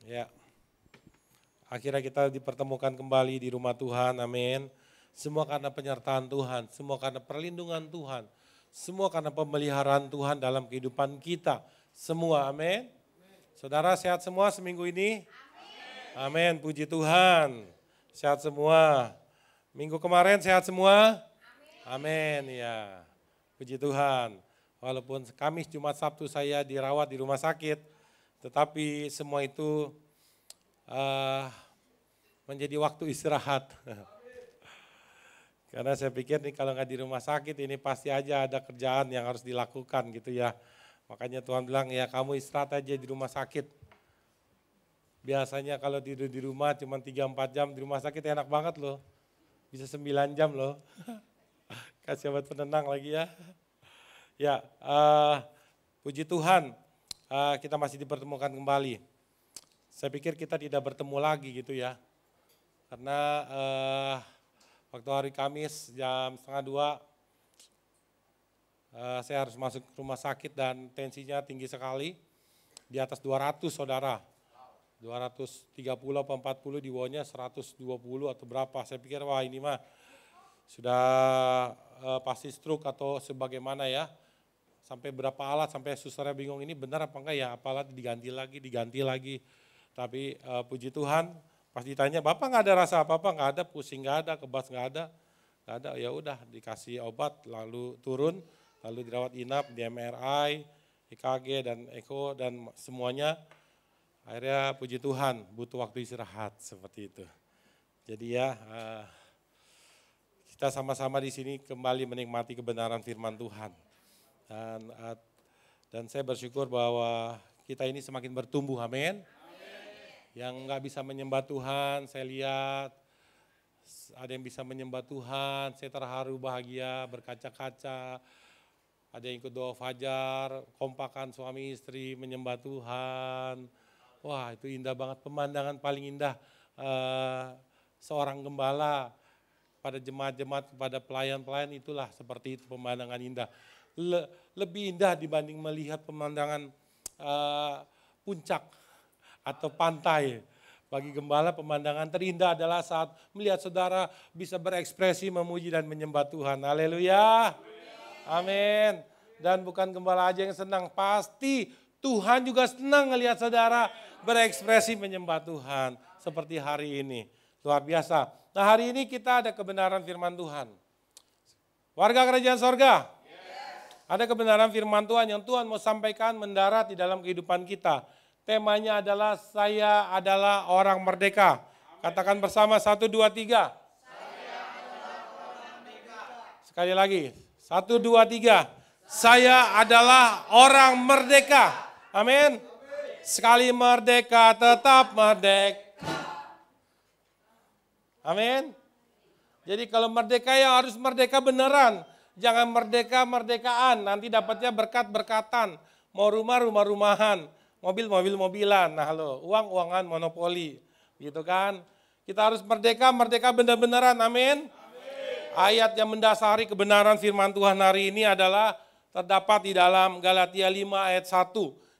Ya, akhirnya kita dipertemukan kembali di rumah Tuhan, amin. Semua karena penyertaan Tuhan, semua karena perlindungan Tuhan, semua karena pemeliharaan Tuhan dalam kehidupan kita. Semua, amin. Saudara sehat semua seminggu ini? Amin, puji Tuhan. Sehat semua. Minggu kemarin sehat semua? Amin, ya. Puji Tuhan. Walaupun Kamis, Jumat, Sabtu saya dirawat di rumah sakit, tetapi semua itu menjadi waktu istirahat. Karena saya pikir nih kalau nggak di rumah sakit ini pasti aja ada kerjaan yang harus dilakukan gitu ya. Makanya Tuhan bilang ya kamu istirahat aja di rumah sakit. Biasanya kalau tidur di rumah cuma 3-4 jam, di rumah sakit enak banget loh. Bisa 9 jam loh. Kasih obat penenang lagi ya. Ya, puji Tuhan kita masih dipertemukan kembali. Saya pikir kita tidak bertemu lagi gitu ya. Karena waktu hari Kamis jam 1:30 saya harus masuk ke rumah sakit dan tensinya tinggi sekali. Di atas 200 saudara. 230 atau 40 di bawahnya 120 atau berapa. Saya pikir wah ini mah sudah pasti stroke atau sebagaimana ya. Sampai berapa alat, sampai susternya bingung ini benar apa enggak ya, apa alat diganti lagi. Tapi puji Tuhan, pas ditanya, Bapak nggak ada rasa apa-apa, nggak ada, pusing nggak ada, kebas nggak ada, ya udah dikasih obat, lalu turun, lalu dirawat inap di MRI, EKG dan Eko dan semuanya. Akhirnya puji Tuhan, butuh waktu istirahat seperti itu. Jadi ya, kita sama-sama di sini kembali menikmati kebenaran firman Tuhan. Dan saya bersyukur bahwa kita ini semakin bertumbuh, amin. Yang nggak bisa menyembah Tuhan, saya lihat ada yang bisa menyembah Tuhan, saya terharu bahagia, berkaca-kaca. Ada yang ikut doa fajar, kompakan suami istri menyembah Tuhan. Wah itu indah banget, pemandangan paling indah seorang gembala pada jemaat-jemaat, kepada pelayan-pelayan itulah seperti itu pemandangan indah. Lebih indah dibanding melihat pemandangan puncak atau pantai. Bagi gembala pemandangan terindah adalah saat melihat saudara bisa berekspresi memuji dan menyembah Tuhan. Haleluya. Amin. Dan bukan gembala aja yang senang, pasti Tuhan juga senang melihat saudara berekspresi menyembah Tuhan. Seperti hari ini. Luar biasa. Nah hari ini kita ada kebenaran firman Tuhan. Warga kerajaan sorga. Ada kebenaran firman Tuhan yang Tuhan mau sampaikan mendarat di dalam kehidupan kita. Temanya adalah saya adalah orang merdeka. Katakan bersama 1, 2, 3. Saya adalah orang merdeka. Sekali lagi 1, 2, 3. Saya adalah orang merdeka. Amin. Sekali merdeka tetap merdeka. Amin. Jadi kalau merdeka ya harus merdeka beneran. Jangan merdeka-merdekaan, nanti dapatnya berkat-berkatan. Mau rumah, rumah-rumahan, mobil-mobilan, nah lo, uang-uangan, monopoli. Gitu kan. Kita harus merdeka bener-beneran, amin. Ayat yang mendasari kebenaran firman Tuhan hari ini adalah terdapat di dalam Galatia 5 ayat 1.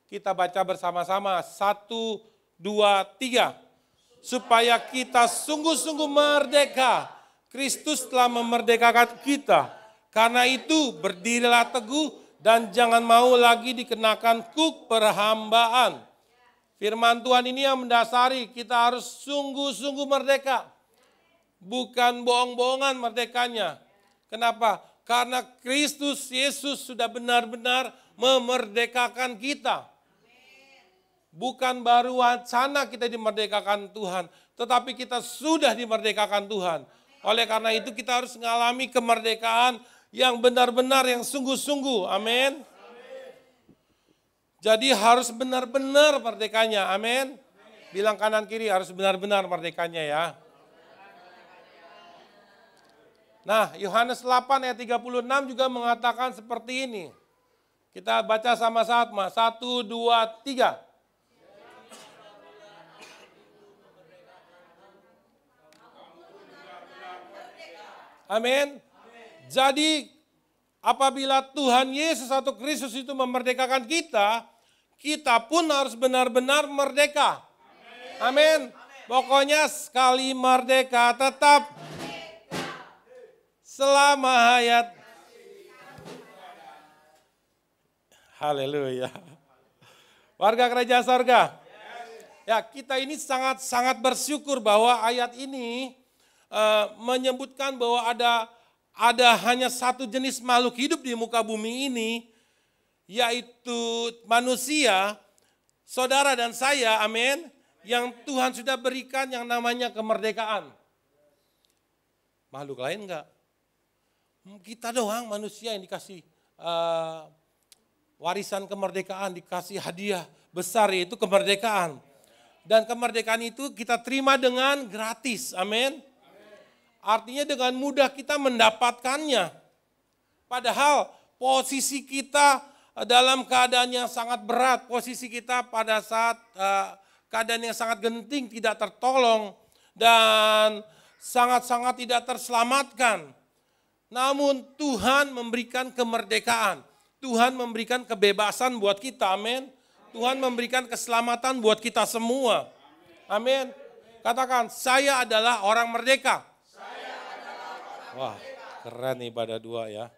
Kita baca bersama-sama, 1, 2, 3. Supaya kita sungguh-sungguh merdeka. Kristus telah memerdekakan kita. Karena itu berdirilah teguh dan jangan mau lagi dikenakan kuk perhambaan. Firman Tuhan ini yang mendasari kita harus sungguh-sungguh merdeka. Bukan bohong-bohongan merdekanya. Kenapa? Karena Kristus Yesus sudah benar-benar memerdekakan kita. Bukan baru wacana kita dimerdekakan Tuhan, tetapi kita sudah dimerdekakan Tuhan. Oleh karena itu kita harus mengalami kemerdekaan yang benar-benar, yang sungguh-sungguh, amin. Jadi harus benar-benar merdekanya, amin. Bilang kanan kiri harus benar-benar merdekanya ya. Nah Yohanes 8 ayat 36 juga mengatakan seperti ini. Kita baca sama-sama, 1, 2, 3. Amin. Jadi apabila Tuhan Yesus atau Kristus itu memerdekakan kita, kita pun harus benar-benar merdeka. Amin. Pokoknya sekali merdeka tetap selama hayat. Haleluya. Warga kerajaan sorga. Ya, kita ini sangat bersyukur bahwa ayat ini menyebutkan bahwa ada hanya satu jenis makhluk hidup di muka bumi ini, yaitu manusia, saudara dan saya, amin, yang Tuhan sudah berikan yang namanya kemerdekaan. Makhluk lain enggak. Kita doang manusia yang dikasih warisan kemerdekaan, dikasih hadiah besar, yaitu kemerdekaan. Dan kemerdekaan itu kita terima dengan gratis, amin. Artinya dengan mudah kita mendapatkannya. Padahal posisi kita dalam keadaan yang sangat berat, posisi kita pada saat keadaan yang sangat genting, tidak tertolong, dan sangat-sangat tidak terselamatkan. Namun Tuhan memberikan kemerdekaan, Tuhan memberikan kebebasan buat kita, amin. Tuhan memberikan keselamatan buat kita semua. Amin. Katakan, saya adalah orang merdeka. Wah, keren ibadah dua ya.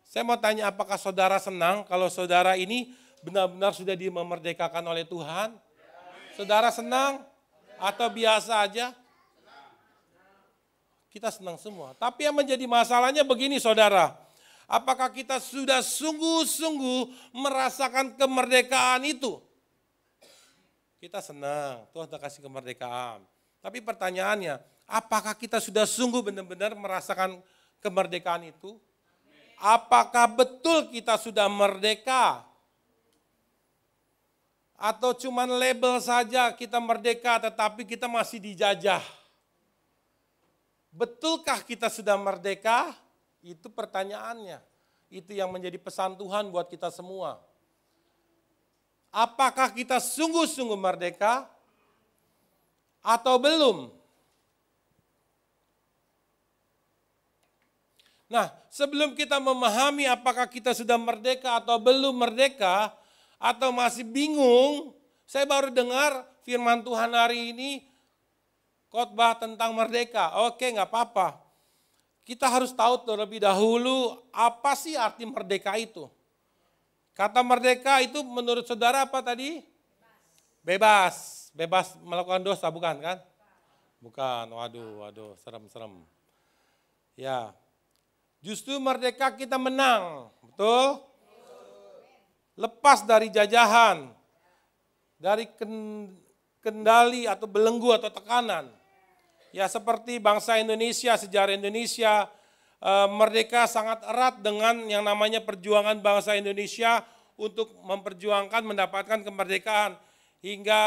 Saya mau tanya, apakah saudara senang kalau saudara ini benar-benar sudah dimerdekakan oleh Tuhan? Saudara senang atau biasa aja? Kita senang semua. Tapi yang menjadi masalahnya begini saudara. Apakah kita sudah sungguh-sungguh merasakan kemerdekaan itu? Kita senang, Tuhan sudah kasih kemerdekaan. Tapi pertanyaannya, apakah kita sudah sungguh benar-benar merasakan kemerdekaan itu? Apakah betul kita sudah merdeka? Atau cuman label saja kita merdeka tetapi kita masih dijajah? Betulkah kita sudah merdeka? Itu pertanyaannya. Itu yang menjadi pesan Tuhan buat kita semua. Apakah kita sungguh-sungguh merdeka atau belum? Nah, sebelum kita memahami apakah kita sudah merdeka atau belum merdeka, atau masih bingung, saya baru dengar firman Tuhan hari ini, khotbah tentang merdeka. Oke, nggak apa-apa. Kita harus tahu terlebih dahulu apa sih arti merdeka itu. Kata merdeka itu menurut saudara apa tadi? Bebas. Bebas melakukan dosa, bukan kan? Bukan, waduh, serem-serem. Ya, justru merdeka kita menang, betul? Lepas dari jajahan, dari kendali atau belenggu atau tekanan. Ya seperti bangsa Indonesia, sejarah Indonesia, merdeka sangat erat dengan yang namanya perjuangan bangsa Indonesia untuk memperjuangkan mendapatkan kemerdekaan. Hingga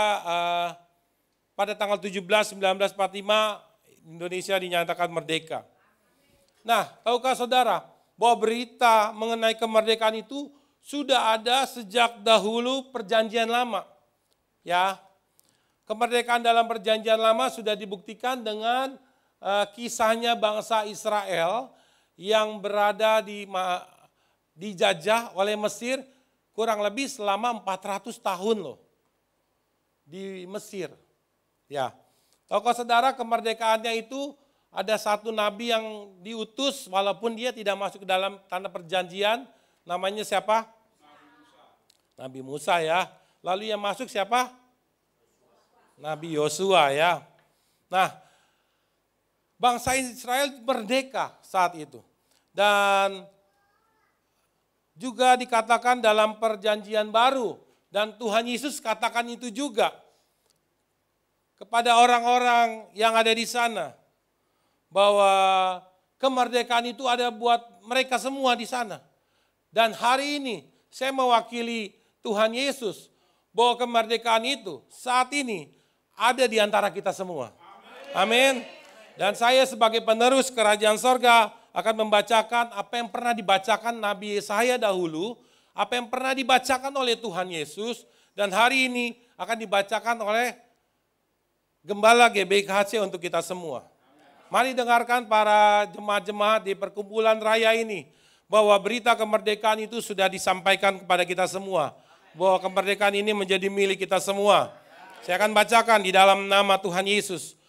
pada tanggal 17-1945 Indonesia dinyatakan merdeka. Nah, tahukah saudara bahwa berita mengenai kemerdekaan itu sudah ada sejak dahulu perjanjian lama. Ya, kemerdekaan dalam perjanjian lama sudah dibuktikan dengan kisahnya bangsa Israel yang berada dijajah oleh Mesir kurang lebih selama 400 tahun loh di Mesir. Ya, tahukah saudara kemerdekaannya itu ada satu nabi yang diutus walaupun dia tidak masuk ke dalam tanah perjanjian, namanya siapa? Nabi Musa ya. Lalu yang masuk siapa? Nabi Yosua ya. Nah, bangsa Israel merdeka saat itu. Dan juga dikatakan dalam perjanjian baru. Dan Tuhan Yesus katakan itu juga kepada orang-orang yang ada di sana. Bahwa kemerdekaan itu ada buat mereka semua di sana. Dan hari ini saya mewakili Tuhan Yesus bahwa kemerdekaan itu saat ini ada di antara kita semua. Amin. Dan saya sebagai penerus kerajaan sorga akan membacakan apa yang pernah dibacakan Nabi Yesaya dahulu, apa yang pernah dibacakan oleh Tuhan Yesus, dan hari ini akan dibacakan oleh Gembala GBKHC untuk kita semua. Mari dengarkan para jemaat-jemaat di perkumpulan raya ini, bahwa berita kemerdekaan itu sudah disampaikan kepada kita semua. Bahwa kemerdekaan ini menjadi milik kita semua. Saya akan bacakan di dalam nama Tuhan Yesus.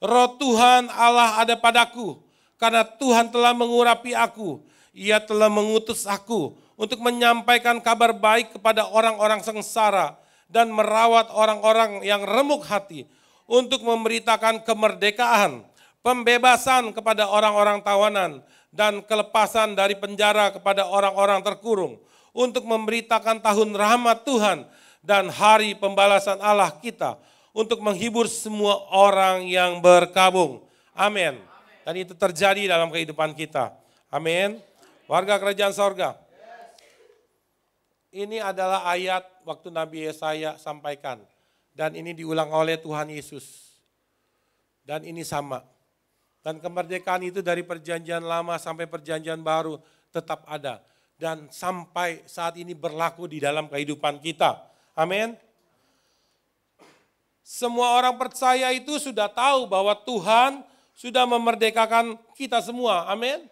Roh Tuhan Allah ada padaku, karena Tuhan telah mengurapi aku. Ia telah mengutus aku untuk menyampaikan kabar baik kepada orang-orang sengsara dan merawat orang-orang yang remuk hati, untuk memberitakan kemerdekaan, pembebasan kepada orang-orang tawanan, dan kelepasan dari penjara kepada orang-orang terkurung, untuk memberitakan tahun rahmat Tuhan dan hari pembalasan Allah kita, untuk menghibur semua orang yang berkabung. Amin. Dan itu terjadi dalam kehidupan kita. Amin. Warga kerajaan sorga. Ini adalah ayat waktu Nabi Yesaya sampaikan. Dan ini diulang oleh Tuhan Yesus. Dan ini sama. Dan kemerdekaan itu dari perjanjian lama sampai perjanjian baru tetap ada. Dan sampai saat ini berlaku di dalam kehidupan kita. Amin. Semua orang percaya itu sudah tahu bahwa Tuhan sudah memerdekakan kita semua. Amin.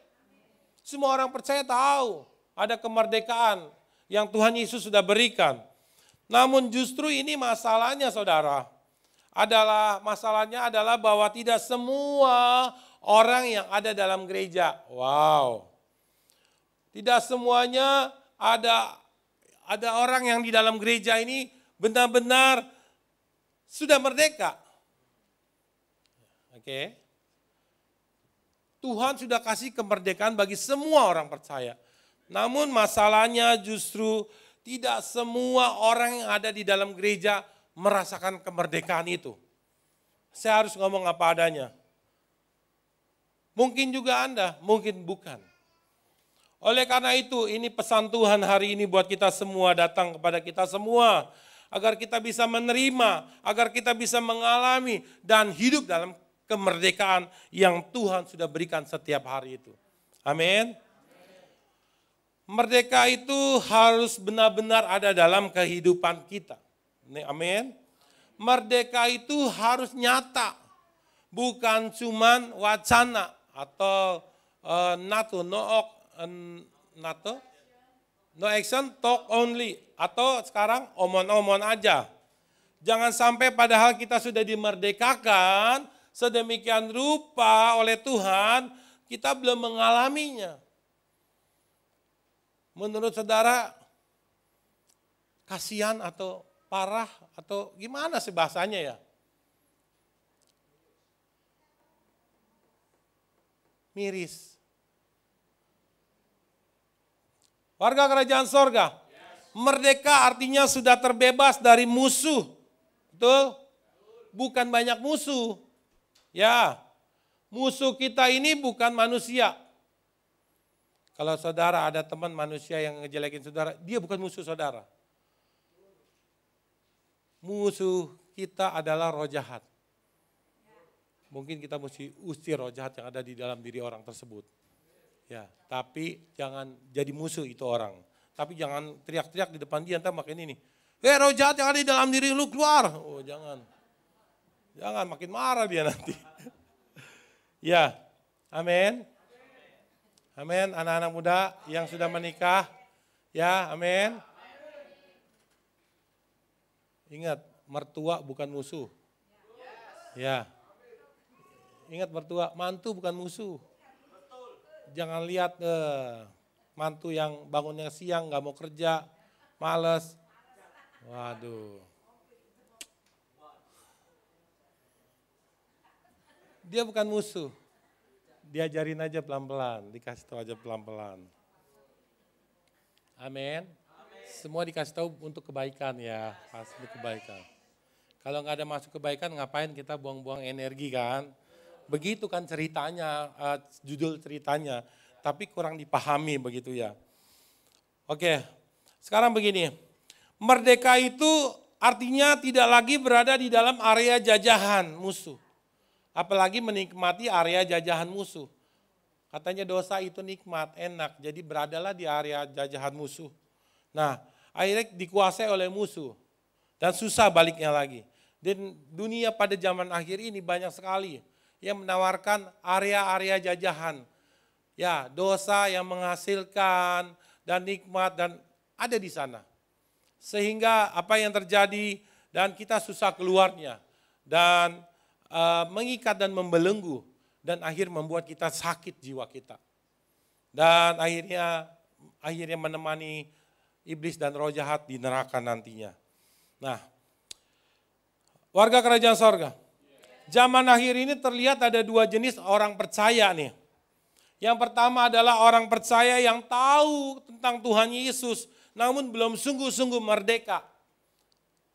Semua orang percaya tahu ada kemerdekaan yang Tuhan Yesus sudah berikan. Namun justru ini masalahnya saudara. Masalahnya adalah bahwa tidak semua orang yang ada dalam gereja. Wow. Tidak semuanya ada orang yang di dalam gereja ini benar-benar sudah merdeka. Oke. Tuhan sudah kasih kemerdekaan bagi semua orang percaya. Namun masalahnya justru tidak semua orang yang ada di dalam gereja merasakan kemerdekaan itu. Saya harus ngomong apa adanya. Mungkin juga Anda, mungkin bukan. Oleh karena itu, ini pesan Tuhan hari ini buat kita semua, datang kepada kita semua. Agar kita bisa menerima, agar kita bisa mengalami dan hidup dalam kemerdekaan yang Tuhan sudah berikan setiap hari itu. Amin. Merdeka itu harus benar-benar ada dalam kehidupan kita. Amin. Merdeka itu harus nyata. Bukan cuman wacana atau no action, talk only. Atau sekarang omon-omon aja. Jangan sampai padahal kita sudah dimerdekakan sedemikian rupa oleh Tuhan, kita belum mengalaminya. Menurut saudara, kasihan atau parah atau gimana sih bahasanya ya? Miris. Warga kerajaan sorga, merdeka artinya sudah terbebas dari musuh. Betul? Bukan banyak musuh. Ya, musuh kita ini bukan manusia. Kalau saudara ada teman manusia yang ngejelekin saudara, dia bukan musuh saudara. Musuh kita adalah roh jahat. Mungkin kita mesti usir roh jahat yang ada di dalam diri orang tersebut. Ya, tapi jangan jadi musuh itu orang. Tapi jangan teriak-teriak di depan dia, entar makin ini. Roh jahat yang ada di dalam diri lu keluar. Oh, jangan. Jangan, makin marah dia nanti. Ya, amin. Amin, anak-anak muda yang sudah menikah. Ya, amin. Ingat, mertua bukan musuh. Ya. Ingat mertua, mantu bukan musuh. Jangan lihat mantu yang bangunnya siang, gak mau kerja, males. Waduh. Dia bukan musuh. Diajarin aja pelan-pelan, dikasih tahu aja pelan-pelan. Amin. Semua dikasih tahu untuk kebaikan ya, pasti untuk kebaikan. Kalau nggak ada masuk kebaikan, ngapain kita buang-buang energi kan? Begitu kan ceritanya, judul ceritanya, tapi kurang dipahami begitu ya. Oke, sekarang begini, merdeka itu artinya tidak lagi berada di dalam area jajahan musuh. Apalagi menikmati area jajahan musuh. Katanya dosa itu nikmat, enak, jadi beradalah di area jajahan musuh. Nah, akhirnya dikuasai oleh musuh dan susah baliknya lagi. Dan dunia pada zaman akhir ini banyak sekali yang menawarkan area-area jajahan. Ya, dosa yang menghasilkan dan nikmat dan ada di sana. Sehingga apa yang terjadi dan kita susah keluarnya dan mengikat dan membelenggu dan membuat kita sakit jiwa kita. Dan akhirnya menemani iblis dan roh jahat di neraka nantinya. Nah, warga kerajaan sorga, zaman akhir ini terlihat ada dua jenis orang percaya nih. Yang pertama adalah orang percaya yang tahu tentang Tuhan Yesus, namun belum sungguh-sungguh merdeka.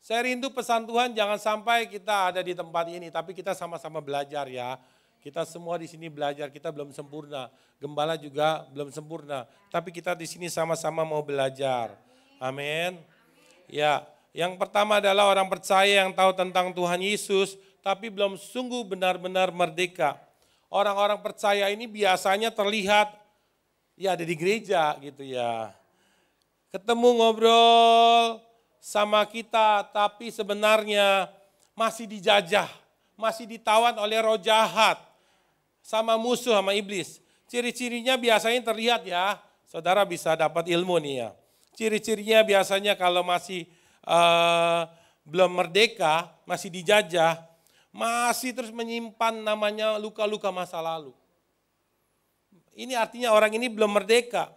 Saya rindu pesan Tuhan jangan sampai kita ada di tempat ini, tapi kita sama-sama belajar ya. Kita semua di sini belajar, kita belum sempurna. Gembala juga belum sempurna, tapi kita di sini sama-sama mau belajar. Amin. Ya, yang pertama adalah orang percaya yang tahu tentang Tuhan Yesus, tapi belum sungguh benar-benar merdeka. Orang-orang percaya ini biasanya terlihat ya ada di gereja gitu ya. Ketemu ngobrol sama kita, tapi sebenarnya masih dijajah, masih ditawan oleh roh jahat, sama musuh, sama iblis. Ciri-cirinya biasanya terlihat ya, saudara bisa dapat ilmu nih ya. Ciri-cirinya biasanya kalau masih belum merdeka, masih dijajah, masih terus menyimpan namanya luka-luka masa lalu. Ini artinya orang ini belum merdeka.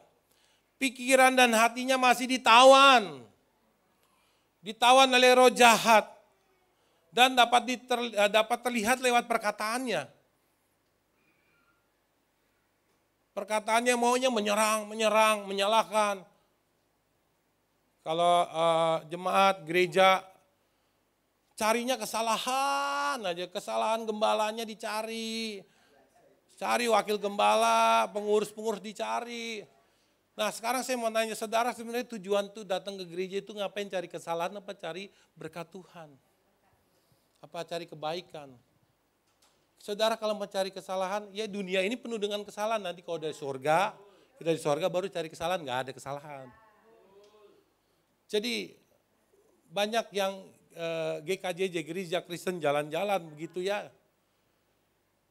Pikiran dan hatinya masih ditawan. Ditawan oleh roh jahat dan dapat terlihat lewat perkataannya. Perkataannya maunya menyerang, menyalahkan. Kalau jemaat gereja carinya kesalahan aja, kesalahan gembalanya dicari. Cari wakil gembala, pengurus-pengurus dicari. Nah sekarang saya mau tanya saudara, sebenarnya tujuan tuh datang ke gereja itu ngapain, cari kesalahan apa cari berkat Tuhan? Apa cari kebaikan? Saudara kalau mau cari kesalahan, ya dunia ini penuh dengan kesalahan. Nanti kalau dari surga, kita di surga baru cari kesalahan, nggak ada kesalahan. Jadi banyak yang GKJJ, Gereja Kristen jalan-jalan begitu ya.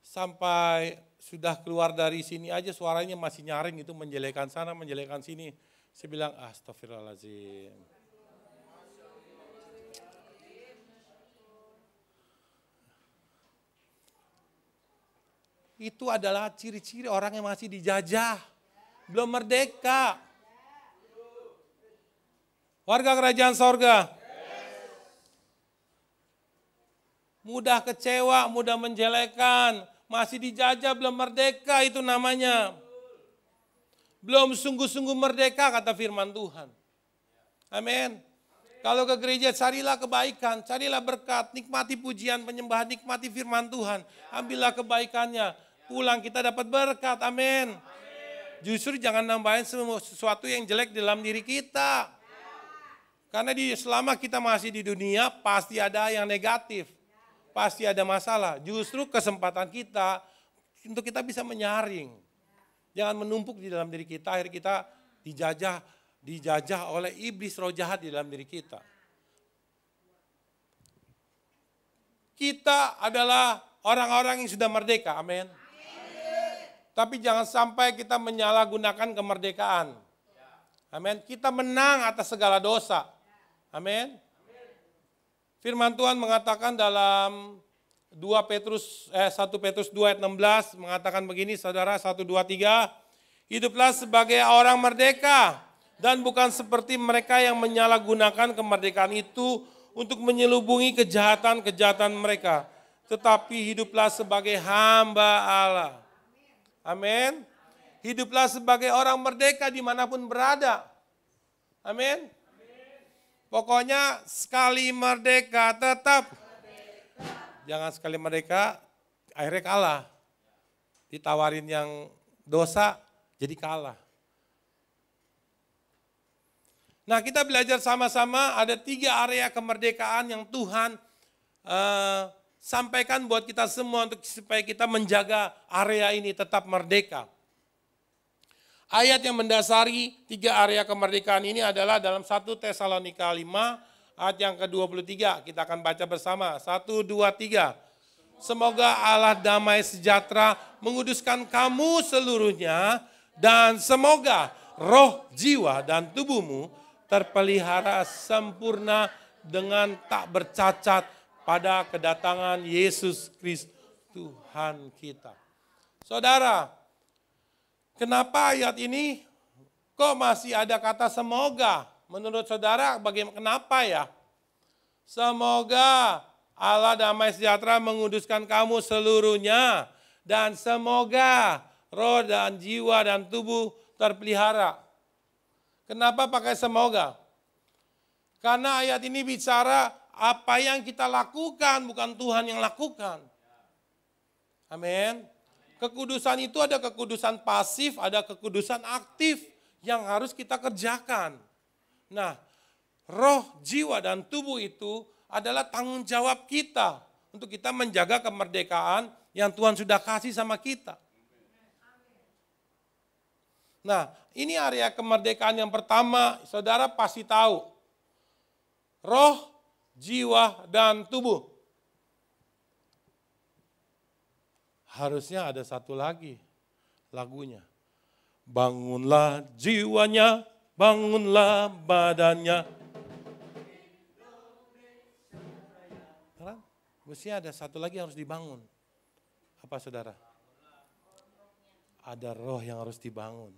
Sampai sudah keluar dari sini aja suaranya masih nyaring itu, menjelekan sana, menjelekan sini. Saya bilang astagfirullahaladzim. Itu adalah ciri-ciri orang yang masih dijajah, belum merdeka. Warga kerajaan sorga. Mudah kecewa, mudah menjelekan, masih dijajah, belum merdeka itu namanya. Belum sungguh-sungguh merdeka kata firman Tuhan. Amin. Kalau ke gereja carilah kebaikan, carilah berkat, nikmati pujian, penyembahan, nikmati firman Tuhan. Ambillah kebaikannya, pulang kita dapat berkat, amin. Justru jangan nambahin sesuatu yang jelek dalam diri kita. Karena selama kita masih di dunia pasti ada yang negatif. Pasti ada masalah. Justru kesempatan kita untuk kita bisa menyaring. Jangan menumpuk di dalam diri kita, akhirnya kita dijajah oleh iblis roh jahat di dalam diri kita. Kita adalah orang-orang yang sudah merdeka, amin. Tapi jangan sampai kita menyalahgunakan kemerdekaan. Amin. Kita menang atas segala dosa. Amin. Firman Tuhan mengatakan dalam 1 Petrus 2 ayat 16 mengatakan begini, saudara, 1, 2, 3. Hiduplah sebagai orang merdeka dan bukan seperti mereka yang menyalahgunakan kemerdekaan itu untuk menyelubungi kejahatan-kejahatan mereka. Tetapi hiduplah sebagai hamba Allah. Amin. Hiduplah sebagai orang merdeka dimanapun berada. Amin. Pokoknya sekali merdeka tetap. Jangan sekali merdeka akhirnya kalah. Ditawarin yang dosa jadi kalah. Nah kita belajar sama-sama ada 3 area kemerdekaan yang Tuhan sampaikan buat kita semua untuk supaya kita menjaga area ini tetap merdeka. Ayat yang mendasari 3 area kemerdekaan ini adalah dalam 1 Tesalonika 5 ayat yang ke-23. Kita akan baca bersama. 1, 2, 3. Semoga Allah damai sejahtera menguduskan kamu seluruhnya dan semoga roh, jiwa, dan tubuhmu terpelihara sempurna dengan tak bercacat pada kedatangan Yesus Kristus Tuhan kita. Saudara, kenapa ayat ini kok masih ada kata semoga? Menurut saudara bagaimana, kenapa ya? Semoga Allah damai sejahtera menguduskan kamu seluruhnya. Dan semoga roh dan jiwa dan tubuh terpelihara. Kenapa pakai semoga? Karena ayat ini bicara apa yang kita lakukan, bukan Tuhan yang lakukan. Amin. Kekudusan itu ada kekudusan pasif, ada kekudusan aktif yang harus kita kerjakan. Nah, roh, jiwa, dan tubuh itu adalah tanggung jawab kita untuk kita menjaga kemerdekaan yang Tuhan sudah kasih sama kita. Nah, ini area kemerdekaan yang pertama, saudara pasti tahu. Roh, jiwa, dan tubuh. Harusnya ada satu lagi lagunya. Bangunlah jiwanya, bangunlah badannya. Mestinya ada satu lagi yang harus dibangun. Apa saudara? Ada roh yang harus dibangun.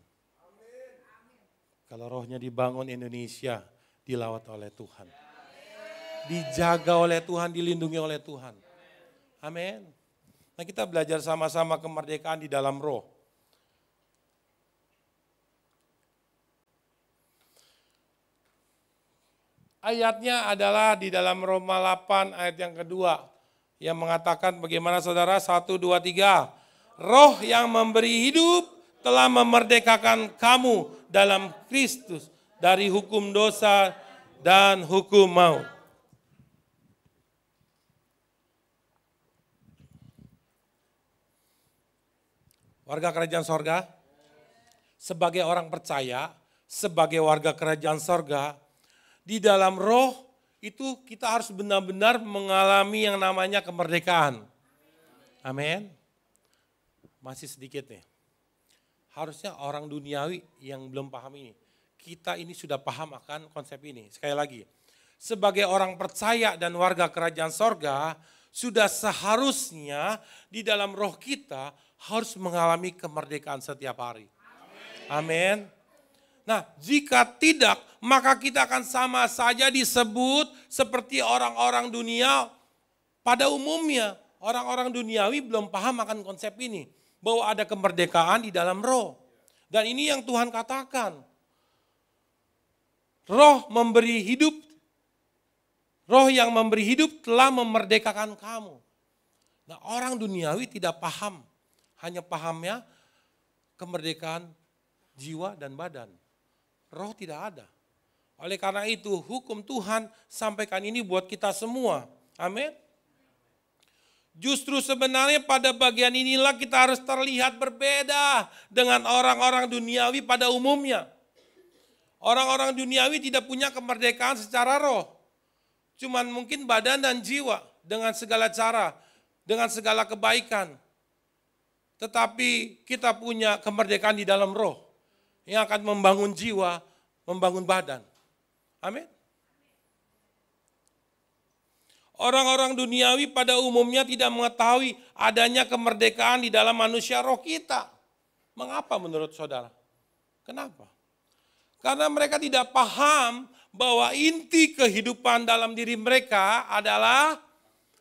Kalau rohnya dibangun, Indonesia dilawat oleh Tuhan. Dijaga oleh Tuhan, dilindungi oleh Tuhan. Amin. Nah, kita belajar sama-sama kemerdekaan di dalam roh. Ayatnya adalah di dalam Roma 8 ayat yang kedua. Yang mengatakan bagaimana saudara? 1, 2, 3. Roh yang memberi hidup telah memerdekakan kamu dalam Kristus dari hukum dosa dan hukum maut. Warga kerajaan sorga, sebagai orang percaya, sebagai warga kerajaan sorga, di dalam roh itu kita harus benar-benar mengalami yang namanya kemerdekaan. Amin. Masih sedikit nih. Harusnya orang duniawi yang belum paham ini. Kita ini sudah paham akan konsep ini. Sekali lagi, sebagai orang percaya dan warga kerajaan sorga, sudah seharusnya di dalam roh kita harus mengalami kemerdekaan setiap hari. Amin. Nah, jika tidak, maka kita akan sama saja disebut seperti orang-orang dunia pada umumnya. Orang-orang duniawi belum paham akan konsep ini. Bahwa ada kemerdekaan di dalam roh. Dan ini yang Tuhan katakan. Roh memberi hidup. Roh yang memberi hidup telah memerdekakan kamu. Nah, orang duniawi tidak paham. Hanya pahamnya kemerdekaan jiwa dan badan. Roh tidak ada. Oleh karena itu hukum Tuhan sampaikan ini buat kita semua. Amin. Justru sebenarnya pada bagian inilah kita harus terlihat berbeda dengan orang-orang duniawi pada umumnya. Orang-orang duniawi tidak punya kemerdekaan secara roh. Cuman mungkin badan dan jiwa dengan segala cara, dengan segala kebaikan. Tetapi kita punya kemerdekaan di dalam roh. Yang akan membangun jiwa, membangun badan. Amin. Orang-orang duniawi pada umumnya tidak mengetahui adanya kemerdekaan di dalam manusia roh kita. Mengapa menurut saudara? Kenapa? Karena mereka tidak paham bahwa inti kehidupan dalam diri mereka adalah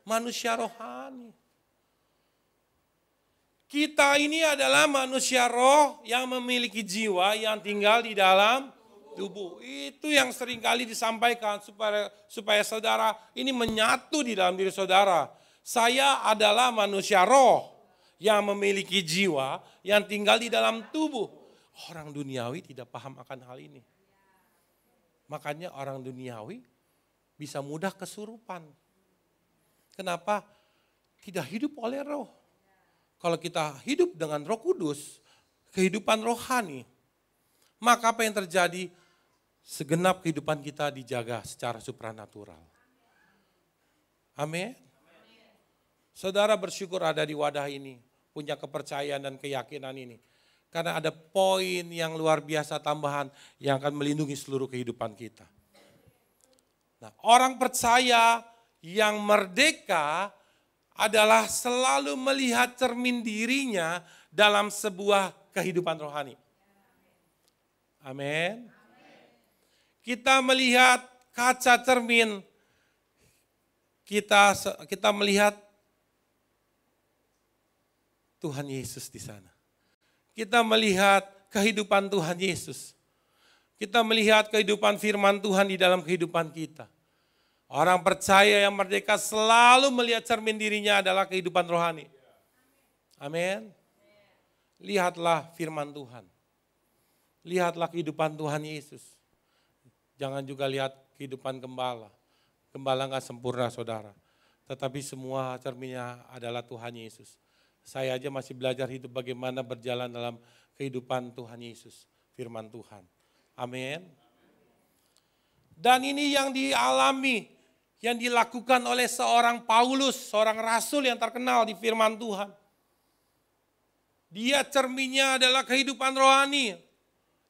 manusia rohani. Kita ini adalah manusia roh yang memiliki jiwa yang tinggal di dalam tubuh. Itu yang seringkali disampaikan supaya saudara ini menyatu di dalam diri saudara. Saya adalah manusia roh yang memiliki jiwa yang tinggal di dalam tubuh. Orang duniawi tidak paham akan hal ini. Makanya orang duniawi bisa mudah kesurupan. Kenapa? Tidak hidup oleh roh. Kalau kita hidup dengan Roh Kudus, kehidupan rohani, maka apa yang terjadi? Segenap kehidupan kita dijaga secara supranatural. Amin. Saudara bersyukur ada di wadah ini, punya kepercayaan dan keyakinan ini. Karena ada poin yang luar biasa tambahan yang akan melindungi seluruh kehidupan kita. Nah, orang percaya yang merdeka adalah selalu melihat cermin dirinya dalam sebuah kehidupan rohani. Amin. Kita melihat kaca cermin, kita melihat Tuhan Yesus di sana. Kita melihat kehidupan Tuhan Yesus. Kita melihat kehidupan firman Tuhan di dalam kehidupan kita. Orang percaya yang merdeka selalu melihat cermin dirinya adalah kehidupan rohani. Amin. Lihatlah firman Tuhan. Lihatlah kehidupan Tuhan Yesus. Jangan juga lihat kehidupan gembala. Gembala nggak sempurna saudara. Tetapi semua cerminnya adalah Tuhan Yesus. Saya aja masih belajar hidup bagaimana berjalan dalam kehidupan Tuhan Yesus. Firman Tuhan. Amin. Dan ini yang dialami, yang dilakukan oleh seorang Paulus, seorang rasul yang terkenal di firman Tuhan. Dia cerminnya adalah kehidupan rohani,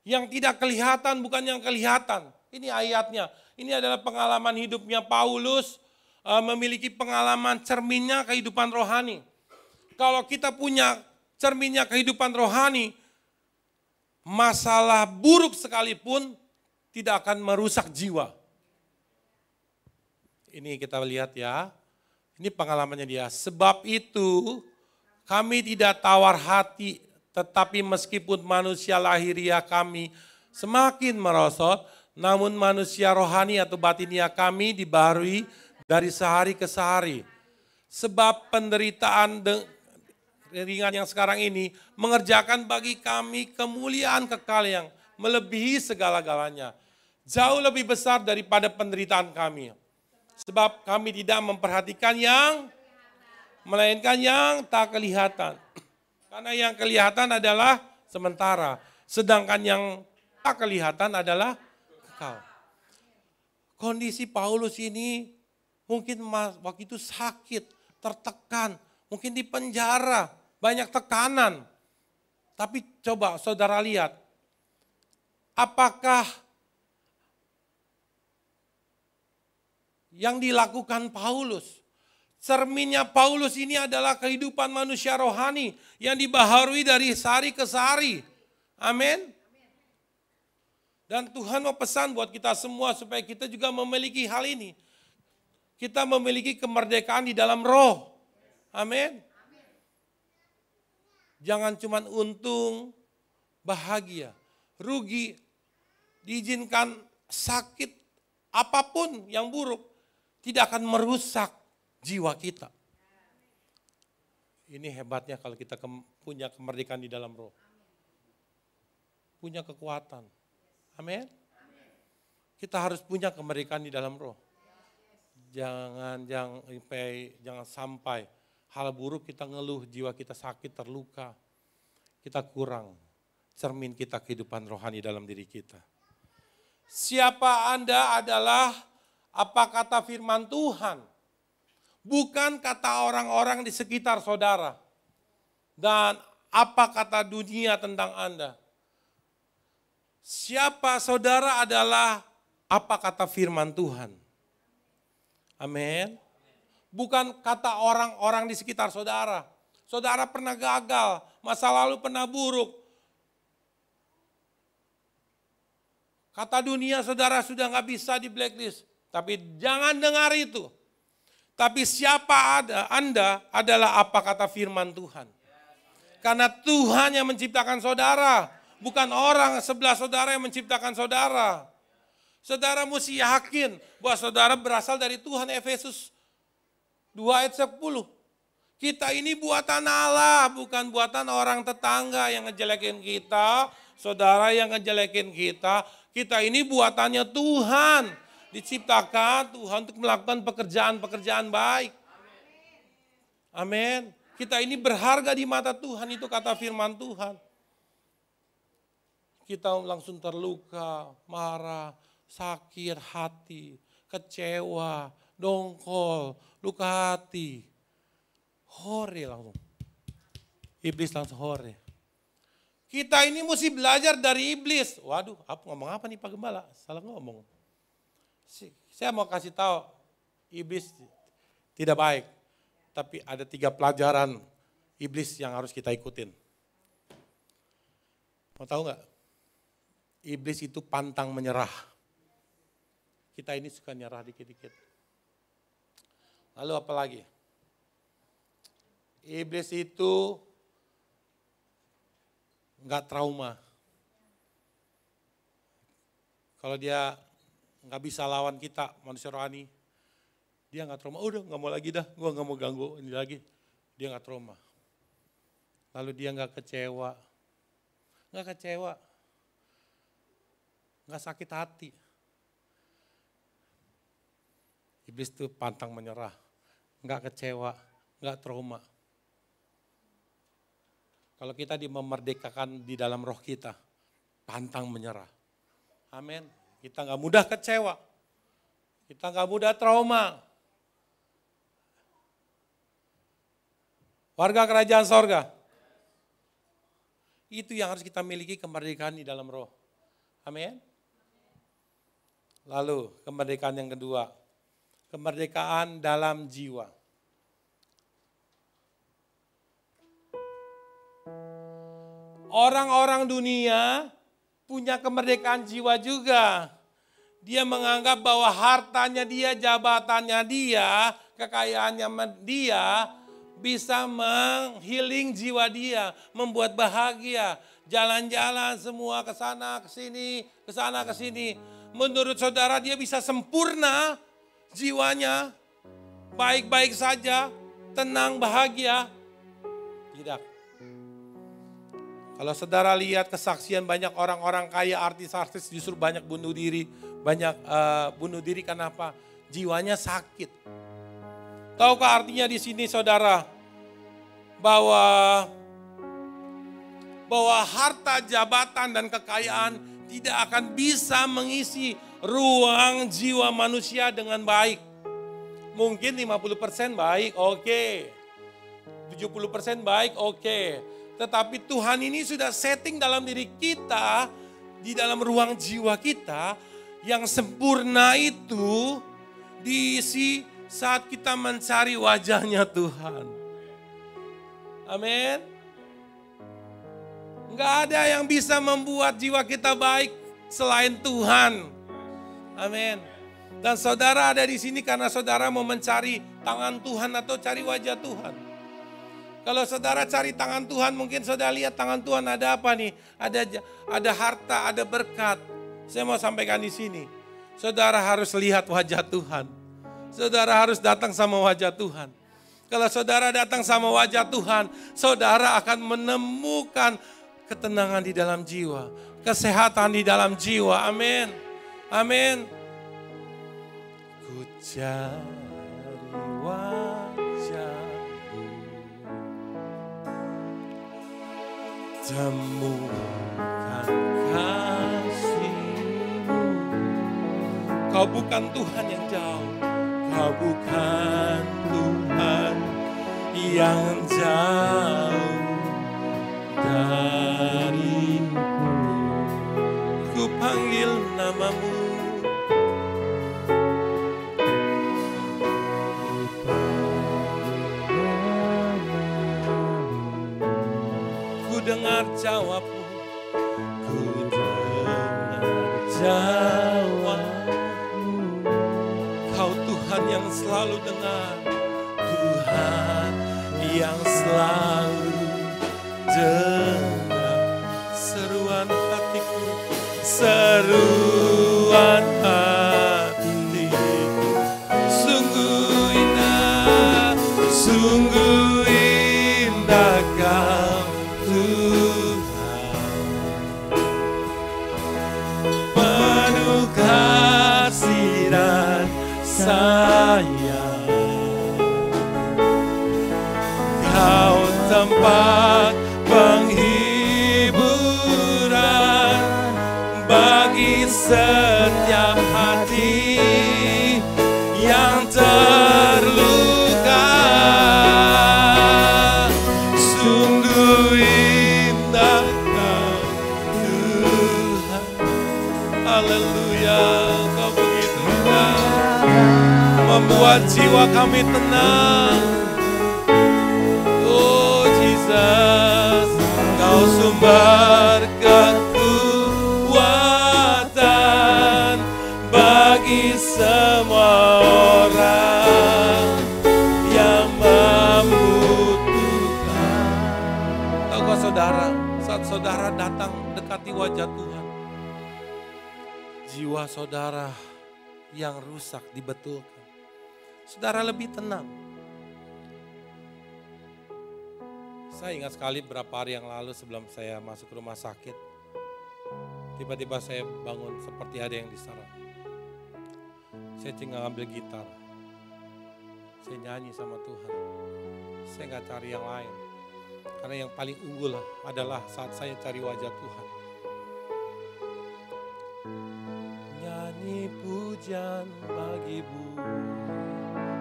yang tidak kelihatan bukan yang kelihatan. Ini ayatnya, ini adalah pengalaman hidupnya Paulus, memiliki pengalaman cerminnya kehidupan rohani. Kalau kita punya cerminnya kehidupan rohani, masalah buruk sekalipun tidak akan merusak jiwa. Ini kita lihat ya, ini pengalamannya dia. Sebab itu kami tidak tawar hati, tetapi meskipun manusia lahiriah kami semakin merosot, namun manusia rohani atau batinia kami dibaharui dari sehari ke sehari. Sebab penderitaan ringan yang sekarang ini mengerjakan bagi kami kemuliaan kekal yang melebihi segala-galanya. Jauh lebih besar daripada penderitaan kami. Sebab kami tidak memperhatikan yang, melainkan yang tak kelihatan. Karena yang kelihatan adalah sementara. Sedangkan yang tak kelihatan adalah kekal. Kondisi Paulus ini mungkin waktu itu sakit, tertekan, mungkin di penjara, banyak tekanan. Tapi coba saudara lihat, apakah yang dilakukan Paulus, cerminnya Paulus ini adalah kehidupan manusia rohani yang dibaharui dari sehari ke sehari. Amin. Dan Tuhan mau pesan buat kita semua supaya kita juga memiliki hal ini. Kita memiliki kemerdekaan di dalam roh. Amin. Jangan cuma untung, bahagia, rugi, diizinkan sakit, apapun yang buruk, tidak akan merusak jiwa kita. Ini hebatnya kalau kita punya kemerdekaan di dalam roh. Punya kekuatan. Amin. Kita harus punya kemerdekaan di dalam roh. Jangan sampai hal buruk kita ngeluh, jiwa kita sakit, terluka. Kita kurang cermin kita kehidupan rohani dalam diri kita. Siapa Anda adalah apa kata firman Tuhan. Bukan kata orang-orang di sekitar saudara. Dan apa kata dunia tentang Anda. Siapa saudara adalah apa kata firman Tuhan. Amin. Bukan kata orang-orang di sekitar saudara. Saudara pernah gagal, masa lalu pernah buruk. Kata dunia saudara sudah gak bisa di blacklist. Tapi jangan dengar itu. Tapi siapa Anda adalah apa kata firman Tuhan. Karena Tuhan yang menciptakan saudara. Bukan orang sebelah saudara yang menciptakan saudara. Saudara mesti yakin bahwa saudara berasal dari Tuhan. Efesus 2 ayat 10. Kita ini buatan Allah, bukan buatan orang tetangga yang ngejelekin kita, saudara yang ngejelekin kita. Kita ini buatannya Tuhan. Diciptakan Tuhan untuk melakukan pekerjaan-pekerjaan baik. Amin. Kita ini berharga di mata Tuhan, itu kata firman Tuhan. Kita langsung terluka, marah, sakit hati, kecewa, dongkol, luka hati. Hore langsung. Iblis langsung hore. Kita ini mesti belajar dari iblis. Waduh, ngomong apa nih Pak Gembala? Salah ngomong. Saya mau kasih tahu, iblis tidak baik. Tapi ada 3 pelajaran iblis yang harus kita ikutin. Mau tahu nggak? Iblis itu pantang menyerah. Kita ini suka nyerah dikit-dikit. Lalu apa lagi? Iblis itu nggak trauma. Kalau dia nggak bisa lawan kita, manusia rohani, dia nggak trauma. Udah nggak mau lagi dah, gue nggak mau ganggu ini lagi. Dia nggak trauma. Lalu dia nggak kecewa, nggak sakit hati. Iblis itu pantang menyerah, nggak kecewa, nggak trauma. Kalau kita memerdekakan di dalam roh kita, pantang menyerah. Amin. Kita nggak mudah kecewa, kita nggak mudah trauma. Warga kerajaan sorga, itu yang harus kita miliki, kemerdekaan di dalam roh. Amin. Lalu kemerdekaan yang kedua, kemerdekaan dalam jiwa. Orang-orang dunia punya kemerdekaan jiwa juga. Dia menganggap bahwa hartanya dia, jabatannya dia, kekayaannya dia bisa menghealing jiwa dia, membuat bahagia. Jalan-jalan semua ke sana ke sini. Menurut saudara dia bisa sempurna jiwanya, baik-baik saja, tenang, bahagia. Tidak. Kalau saudara lihat kesaksian banyak orang-orang kaya, artis-artis justru banyak bunuh diri. Bunuh diri kenapa? Jiwanya sakit. Tahukah artinya di sini saudara? Bahwa harta, jabatan, dan kekayaan tidak akan bisa mengisi ruang jiwa manusia dengan baik. Mungkin 50% baik, oke. 70% baik, oke. Tetapi Tuhan ini sudah setting dalam diri kita, di dalam ruang jiwa kita, yang sempurna itu diisi saat kita mencari wajahnya Tuhan. Amin. Enggak ada yang bisa membuat jiwa kita baik selain Tuhan. Amin. Dan saudara ada di sini karena saudara mau mencari tangan Tuhan atau cari wajah Tuhan. Kalau saudara cari tangan Tuhan, mungkin saudara lihat tangan Tuhan ada apa nih? Ada harta, ada berkat. Saya mau sampaikan di sini. Saudara harus lihat wajah Tuhan. Saudara harus datang sama wajah Tuhan. Kalau saudara datang sama wajah Tuhan, saudara akan menemukan ketenangan di dalam jiwa, kesehatan di dalam jiwa. Amin. Amin. Ku cari wajahmu, temukan kasih-Mu. Kau bukan Tuhan yang jauh, Kau bukan Tuhan yang jauh dariku. Ku panggil nama-Mu, ku dengar jawab-Mu, ku dengar jawab-Mu. Kau Tuhan yang selalu dengar, Tuhan yang selalu dengar seruan hatiku, seruan hatiku. Sungguh indah Kau Tuhan, penuh kasih dan sayang. Kau tempat penghiburan bagi setiap hati yang terluka. Sungguh indah Kau Tuhan. Haleluya, Kau begitu indah. membuat jiwa kami tenang. Oh Jesus, Kau sumber kekuatan bagi semua orang yang membutuhkan. Tahu saudara, saat saudara datang dekati wajah Tuhan, jiwa saudara yang rusak dibetulkan. Saudara lebih tenang. Saya ingat sekali beberapa hari yang lalu sebelum saya masuk rumah sakit, tiba-tiba saya bangun seperti ada yang disarang. Saya tinggal ambil gitar. Saya nyanyi sama Tuhan. Saya nggak cari yang lain. Karena yang paling unggul adalah saat saya cari wajah Tuhan. Nyanyi pujian bagimu.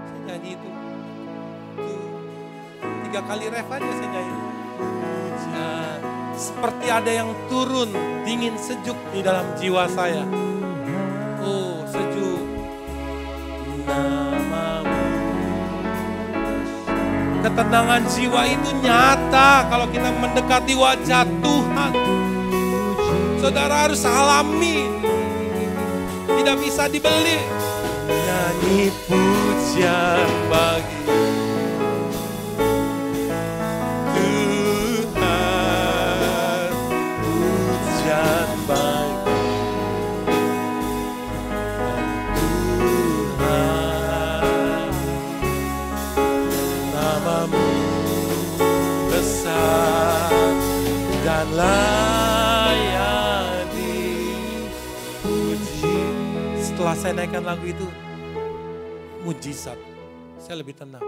Saya nyanyi itu. 3 kali ref aja saya nyanyi. Pujian. Seperti ada yang turun dingin sejuk di dalam jiwa saya. Oh sejuk. Namamu. Ketenangan jiwa itu nyata kalau kita mendekati wajah Tuhan. Saudara harus alami. Tidak bisa dibeli. Nyanyi pujian bagi Tuhan, pujian bagi Tuhan. Namamu besar dan layak dipuji. Setelah saya naikkan lagu itu, mujizat, saya lebih tenang.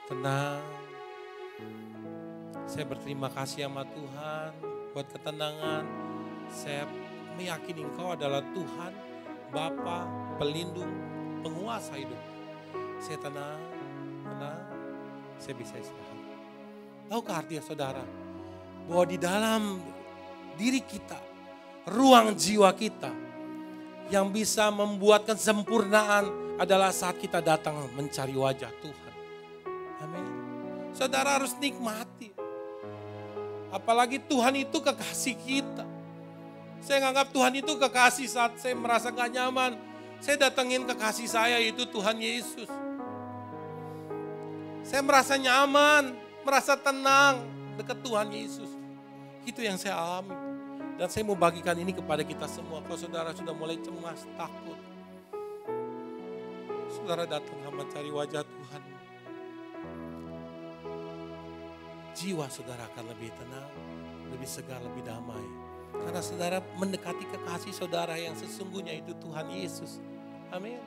Tenang. Saya berterima kasih sama Tuhan buat ketenangan. Saya meyakini Engkau adalah Tuhan, Bapa, pelindung, penguasa hidup. Saya tenang, saya bisa istirahat. Tahukah artinya saudara, bahwa di dalam diri kita, ruang jiwa kita, yang bisa membuat kesempurnaan adalah saat kita datang mencari wajah Tuhan. Amin. Saudara harus nikmati. Apalagi Tuhan itu kekasih kita. Saya nganggap Tuhan itu kekasih saat saya merasa gak nyaman. Saya datengin kekasih saya, itu Tuhan Yesus. Saya merasa nyaman, merasa tenang dekat Tuhan Yesus. Itu yang saya alami. Dan saya mau bagikan ini kepada kita semua. Kalau saudara sudah mulai cemas, takut, saudara datang mencari wajah Tuhan, jiwa saudara akan lebih tenang, lebih segar, lebih damai. Karena saudara mendekati kekasih saudara yang sesungguhnya, itu Tuhan Yesus. Amin.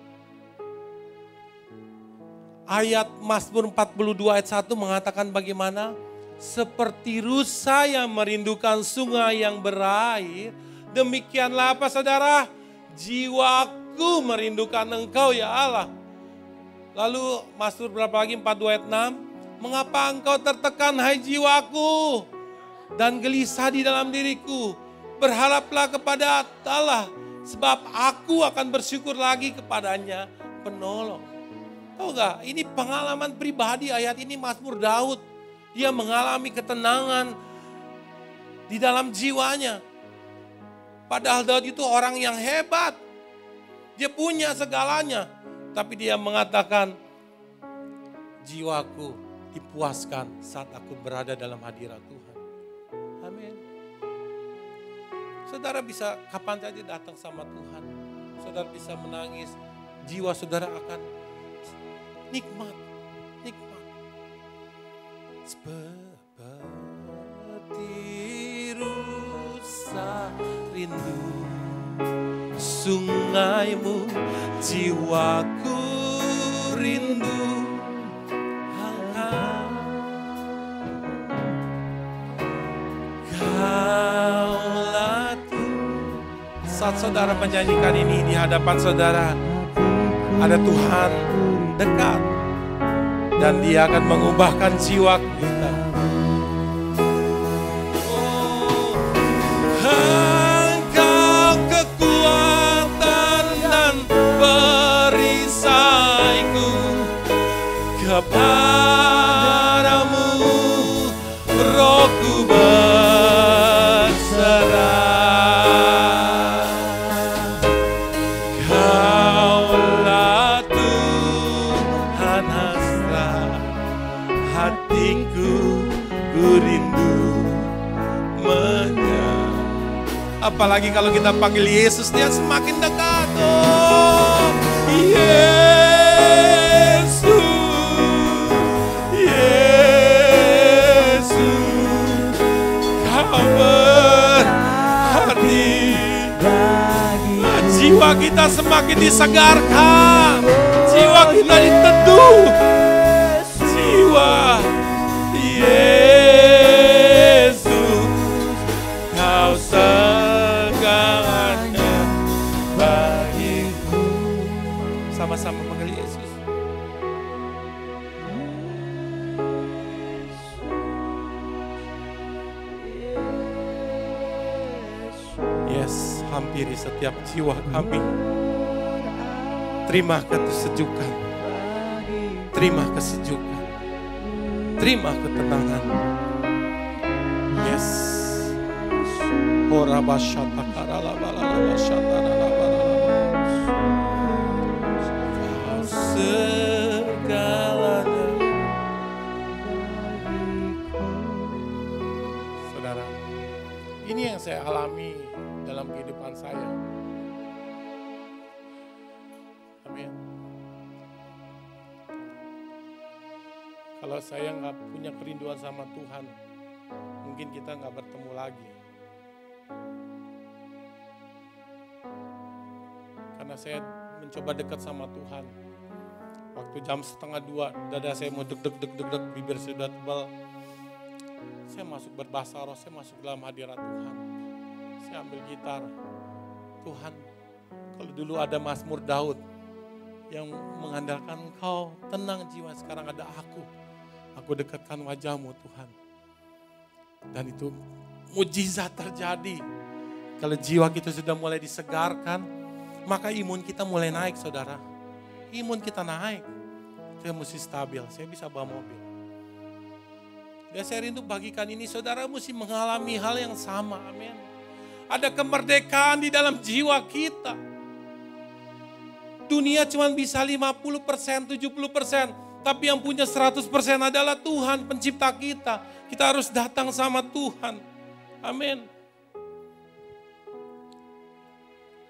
Ayat Mazmur 42 ayat 1 mengatakan bagaimana? Seperti rusa yang merindukan sungai yang berair, demikianlah apa saudara? Jiwaku merindukan Engkau ya Allah. Lalu Mazmur berapa lagi? 42 ayat 6. Mengapa engkau tertekan hai jiwaku dan gelisah di dalam diriku? Berharaplah kepada Allah, sebab aku akan bersyukur lagi kepadanya penolong. Tahu gak? Ini pengalaman pribadi ayat ini Mazmur Daud. Dia mengalami ketenangan di dalam jiwanya. Padahal Daud itu orang yang hebat. Dia punya segalanya. Tapi dia mengatakan, jiwaku dipuaskan saat aku berada dalam hadirat Tuhan. Amin. Saudara bisa kapan saja datang sama Tuhan. Saudara bisa menangis. Jiwa saudara akan nikmat. Seperti rusa rindu sungaimu, jiwaku rindu Kaulah Tuhan. Saat saudara menyanyikan ini di hadapan saudara, ada Tuhan dekat. Dan Dia akan mengubahkan jiwa kita. Oh, Engkau kekuatan dan perisai Kepadamu rohku berserah. Kaulah Tuhan hasrat hatiku, ku rindu menyembah. Apalagi kalau kita panggil Yesus, dia semakin dekat. Oh, Yesus, Kau berarti. Jiwa kita semakin disegarkan, jiwa kita diteduh, jiwa Yesus, Kau segalanya bagiku. Sama-sama panggil Yesus. Yes, hampiri setiap jiwa kami. Terima kesejukan, terima kesejukan, terima ketenangan. Yes. Ora basyata karala balala basyata rala balala. Kau segalanya. Saudara, ini yang saya alami dalam kehidupan saya. Amin. Kalau saya nggak punya kerinduan sama Tuhan, mungkin kita nggak bertemu lagi. Karena saya mencoba dekat sama Tuhan. Waktu jam 1:30, dada saya mau deg-deg, bibir saya sudah tebal. Saya masuk berbahasa roh, saya masuk dalam hadirat Tuhan. Saya ambil gitar. Tuhan, kalau dulu ada Mazmur Daud yang mengandalkan Engkau, tenang jiwa, sekarang ada aku. Aku dekatkan wajah-Mu Tuhan. Dan itu mujizat terjadi. Kalau jiwa kita sudah mulai disegarkan, maka imun kita mulai naik, saudara. Imun kita naik. Saya mesti stabil, saya bisa bawa mobil. Dan saya rindu bagikan ini, saudara mesti mengalami hal yang sama, amin. Ada kemerdekaan di dalam jiwa kita. Dunia cuma bisa 50%, 70%. Tapi yang punya 100% adalah Tuhan, pencipta kita. Kita harus datang sama Tuhan. Amin.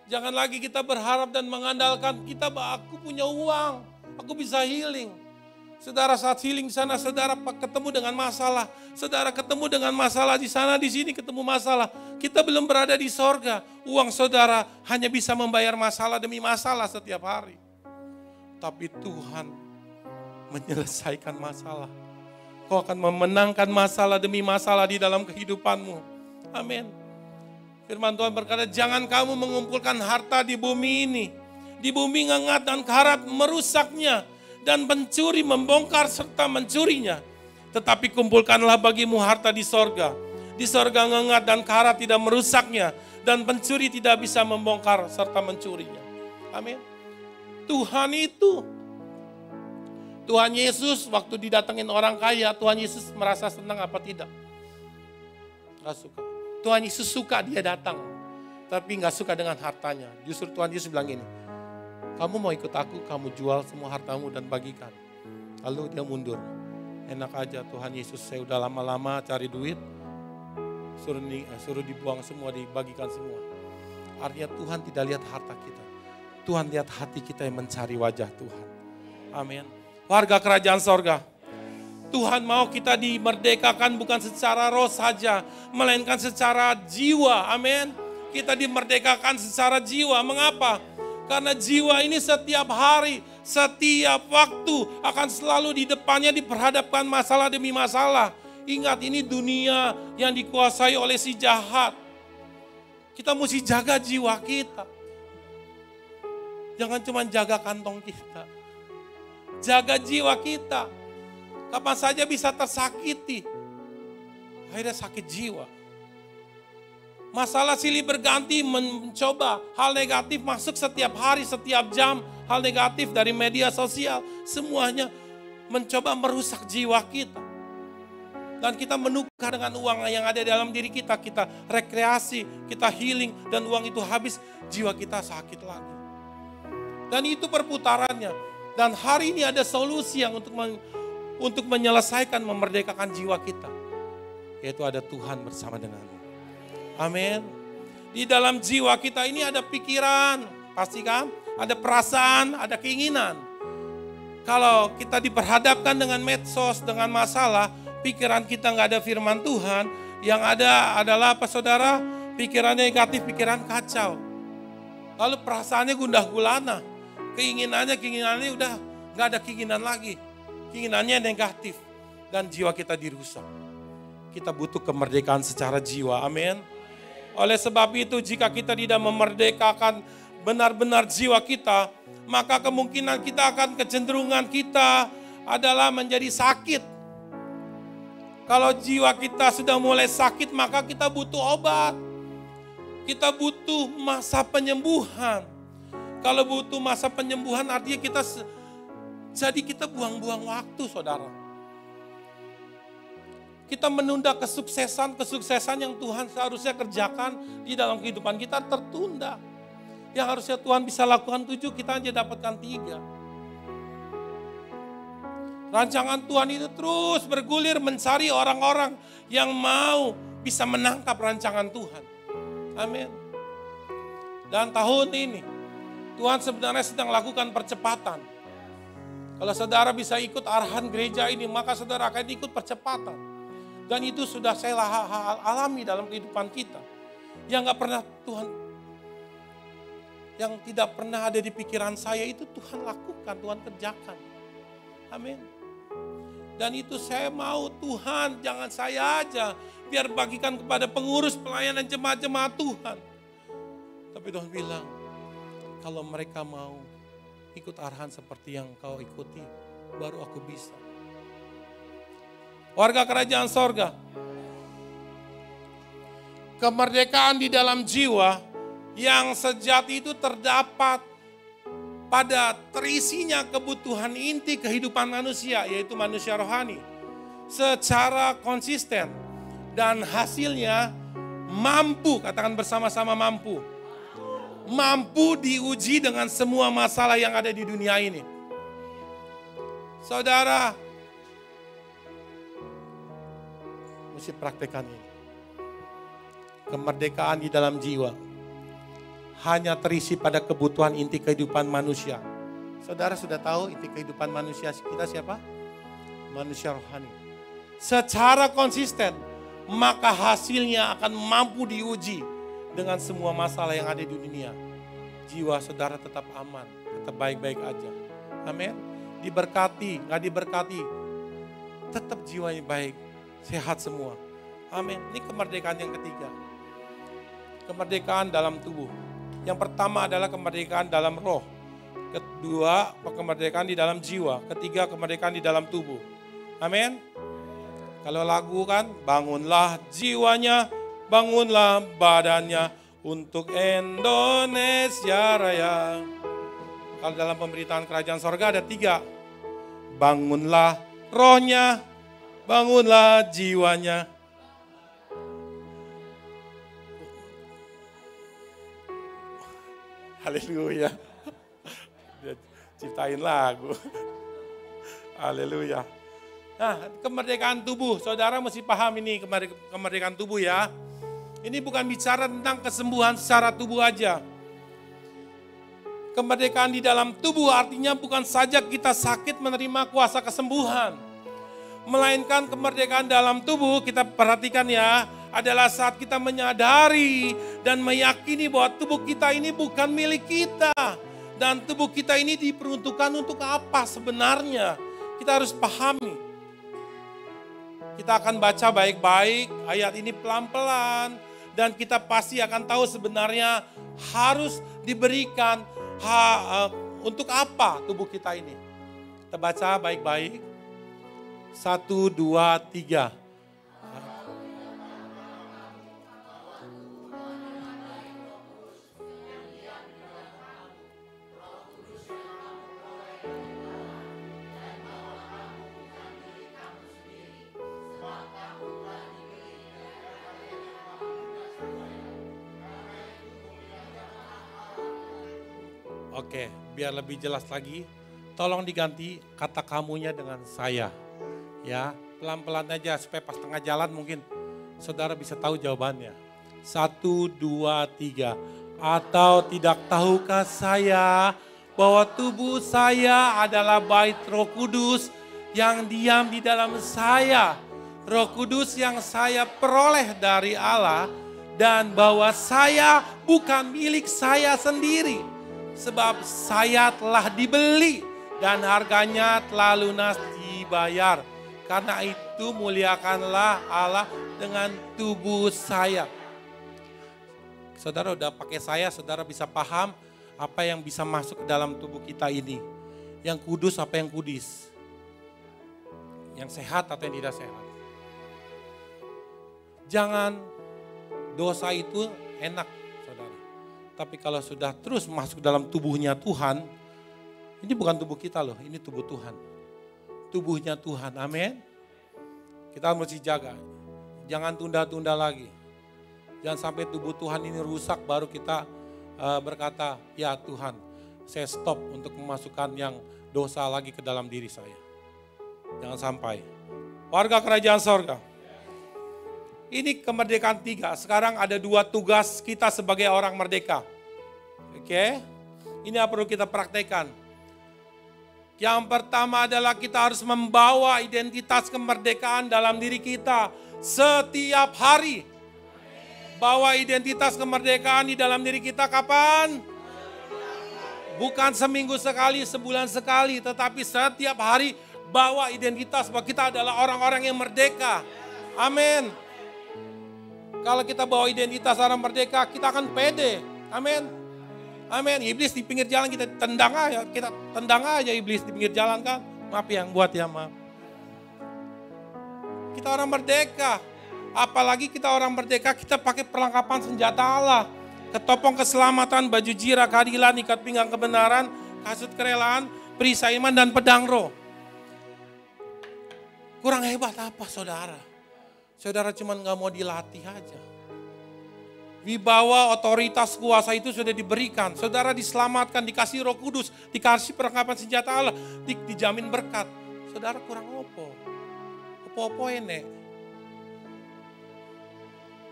Jangan lagi kita berharap dan mengandalkan kita, aku punya uang, aku bisa healing. Saudara saat healing sana, saudara ketemu dengan masalah. Saudara ketemu dengan masalah di sana, di sini ketemu masalah. Kita belum berada di sorga. Uang saudara hanya bisa membayar masalah demi masalah setiap hari. Tapi Tuhan menyelesaikan masalah. Kau akan memenangkan masalah demi masalah di dalam kehidupanmu. Amin. Firman Tuhan berkata, jangan kamu mengumpulkan harta di bumi ini. Di bumi ngengat dan karat merusaknya. Dan pencuri membongkar serta mencurinya. Tetapi kumpulkanlah bagimu harta di sorga. Di sorga ngengat dan karat tidak merusaknya. Dan pencuri tidak bisa membongkar serta mencurinya. Amin. Tuhan itu. Tuhan Yesus waktu didatengin orang kaya, Tuhan Yesus merasa senang apa tidak? Gak suka. Tuhan Yesus suka dia datang. Tapi gak suka dengan hartanya. Justru Tuhan Yesus bilang gini, kamu mau ikut aku, kamu jual semua hartamu dan bagikan. Lalu dia mundur. Enak aja Tuhan Yesus, saya udah lama-lama cari duit. Suruh dibuang semua, dibagikan semua. Artinya Tuhan tidak lihat harta kita. Tuhan lihat hati kita yang mencari wajah Tuhan. Amin. Warga kerajaan sorga. Tuhan mau kita dimerdekakan bukan secara roh saja, melainkan secara jiwa. Amin. Kita dimerdekakan secara jiwa. Mengapa? Karena jiwa ini setiap hari, setiap waktu akan selalu di depannya diperhadapkan masalah demi masalah. Ingat, ini dunia yang dikuasai oleh si jahat. Kita mesti jaga jiwa kita. Jangan cuma jaga kantong kita. Jaga jiwa kita. Kapan saja bisa tersakiti. Akhirnya sakit jiwa. Masalah silih berganti mencoba hal negatif masuk setiap hari, setiap jam. Hal negatif dari media sosial. Semuanya mencoba merusak jiwa kita. Dan kita menukar dengan uang yang ada dalam diri kita. Kita rekreasi, kita healing, dan uang itu habis, jiwa kita sakit lagi. Dan itu perputarannya. Dan hari ini ada solusi yang untuk menyelesaikan, memerdekakan jiwa kita. Yaitu ada Tuhan bersama denganmu. Amin. Di dalam jiwa kita ini ada pikiran, pasti kan? Ada perasaan, ada keinginan. Kalau kita diperhadapkan dengan medsos, dengan masalah, pikiran kita nggak ada firman Tuhan, yang ada adalah apa saudara? Pikirannya negatif, pikiran kacau. Lalu perasaannya gundah gulana, keinginannya udah nggak ada keinginan lagi, keinginannya negatif, dan jiwa kita dirusak. Kita butuh kemerdekaan secara jiwa, amin. Oleh sebab itu jika kita tidak memerdekakan benar-benar jiwa kita, maka kemungkinan kita akan kecenderungan kita adalah menjadi sakit. Kalau jiwa kita sudah mulai sakit, maka kita butuh obat. Kita butuh masa penyembuhan. Kalau butuh masa penyembuhan artinya kita buang-buang waktu, saudara. Kita menunda kesuksesan yang Tuhan seharusnya kerjakan di dalam kehidupan kita tertunda. Yang harusnya Tuhan bisa lakukan 7, kita hanya dapatkan 3. Rancangan Tuhan itu terus bergulir mencari orang-orang yang mau bisa menangkap rancangan Tuhan. Amin. Dan tahun ini Tuhan sebenarnya sedang lakukan percepatan. Kalau saudara bisa ikut arahan gereja ini, maka saudara akan ikut percepatan. Dan itu sudah saya alami dalam kehidupan kita. Yang gak pernah Tuhan, yang tidak pernah ada di pikiran saya itu Tuhan lakukan, Tuhan kerjakan. Amin. Dan itu saya mau Tuhan, jangan saya aja, biar bagikan kepada pengurus pelayanan jemaat-jemaat Tuhan. Tapi Tuhan bilang, kalau mereka mau ikut arahan seperti yang kau ikuti, baru aku bisa. Warga kerajaan sorga, kemerdekaan di dalam jiwa yang sejati itu terdapat pada terisinya kebutuhan inti kehidupan manusia, yaitu manusia rohani, secara konsisten dan hasilnya mampu, katakan bersama-sama mampu diuji dengan semua masalah yang ada di dunia ini. Saudara, mesti praktekkan ini. Kemerdekaan di dalam jiwa hanya terisi pada kebutuhan inti kehidupan manusia. Saudara sudah tahu inti kehidupan manusia kita siapa? Manusia rohani. Secara konsisten, maka hasilnya akan mampu diuji dengan semua masalah yang ada di dunia. Jiwa saudara tetap aman, tetap baik-baik aja. Amin. Diberkati, gak diberkati, tetap jiwanya baik, sehat semua. Amin. Ini kemerdekaan yang ketiga. Kemerdekaan dalam tubuh. Yang pertama adalah kemerdekaan dalam roh. Kedua, kemerdekaan di dalam jiwa. Ketiga, kemerdekaan di dalam tubuh. Amin. Kalau lagu kan, bangunlah jiwanya, bangunlah badannya untuk Indonesia Raya. Kalau dalam pemberitaan kerajaan sorga ada 3. Bangunlah rohnya, bangunlah jiwanya. Haleluya. Dia ciptain lagu. Haleluya. Nah, kemerdekaan tubuh. Saudara mesti paham ini kemerdekaan tubuh ya. Ini bukan bicara tentang kesembuhan secara tubuh aja. Kemerdekaan di dalam tubuh artinya bukan saja kita sakit menerima kuasa kesembuhan. Melainkan kemerdekaan dalam tubuh, kita perhatikan ya, adalah saat kita menyadari dan meyakini bahwa tubuh kita ini bukan milik kita. Dan tubuh kita ini diperuntukkan untuk apa sebenarnya. Kita harus pahami. Kita akan baca baik-baik ayat ini pelan-pelan. Dan kita pasti akan tahu sebenarnya harus diberikan untuk apa tubuh kita ini. Kita baca baik-baik. 1, 2, 3. Oke, biar lebih jelas lagi, tolong diganti kata kamunya dengan saya. Ya, pelan-pelan aja supaya pas tengah jalan mungkin saudara bisa tahu jawabannya. 1, 2, 3. Atau tidak tahukah saya bahwa tubuh saya adalah bait Roh Kudus yang diam di dalam saya. Roh Kudus yang saya peroleh dari Allah dan bahwa saya bukan milik saya sendiri. Sebab saya telah dibeli dan harganya telah lunas dibayar. Karena itu muliakanlah Allah dengan tubuh saya. Saudara udah pakai saya, saudara bisa paham apa yang bisa masuk ke dalam tubuh kita ini. Yang kudus apa yang kudis. Yang sehat atau yang tidak sehat. Jangan dosa itu enak, saudara. Tapi kalau sudah terus masuk dalam tubuhnya Tuhan, ini bukan tubuh kita loh, ini tubuh Tuhan. Tubuhnya Tuhan, amin. Kita mesti jaga, jangan tunda-tunda lagi. Jangan sampai tubuh Tuhan ini rusak baru kita berkata, ya Tuhan, saya stop untuk memasukkan yang dosa lagi ke dalam diri saya. Jangan sampai. Warga kerajaan sorga. Ini kemerdekaan 3. Sekarang ada 2 tugas kita sebagai orang merdeka. Oke? Ini yang perlu kita praktekkan. Yang pertama adalah kita harus membawa identitas kemerdekaan dalam diri kita setiap hari. Bawa identitas kemerdekaan di dalam diri kita kapan? Bukan seminggu sekali, sebulan sekali, tetapi setiap hari bawa identitas bahwa kita adalah orang-orang yang merdeka. Amin. Kalau kita bawa identitas orang merdeka, kita akan pede. Amin. Amin. Iblis di pinggir jalan kita tendang aja iblis di pinggir jalan kan. Maaf yang buat ya, maaf. Kita orang merdeka. Apalagi kita orang merdeka, kita pakai perlengkapan senjata Allah. Ketopong keselamatan, baju jira keadilan, ikat pinggang kebenaran, kasut kerelaan, perisai iman dan pedang roh. Kurang hebat apa saudara? Saudara cuma gak mau dilatih aja. Wibawa, otoritas, kuasa itu sudah diberikan. Saudara diselamatkan, dikasih Roh Kudus, dikasih perlengkapan senjata Allah, dijamin berkat. Saudara kurang opo? Opo-opo enek.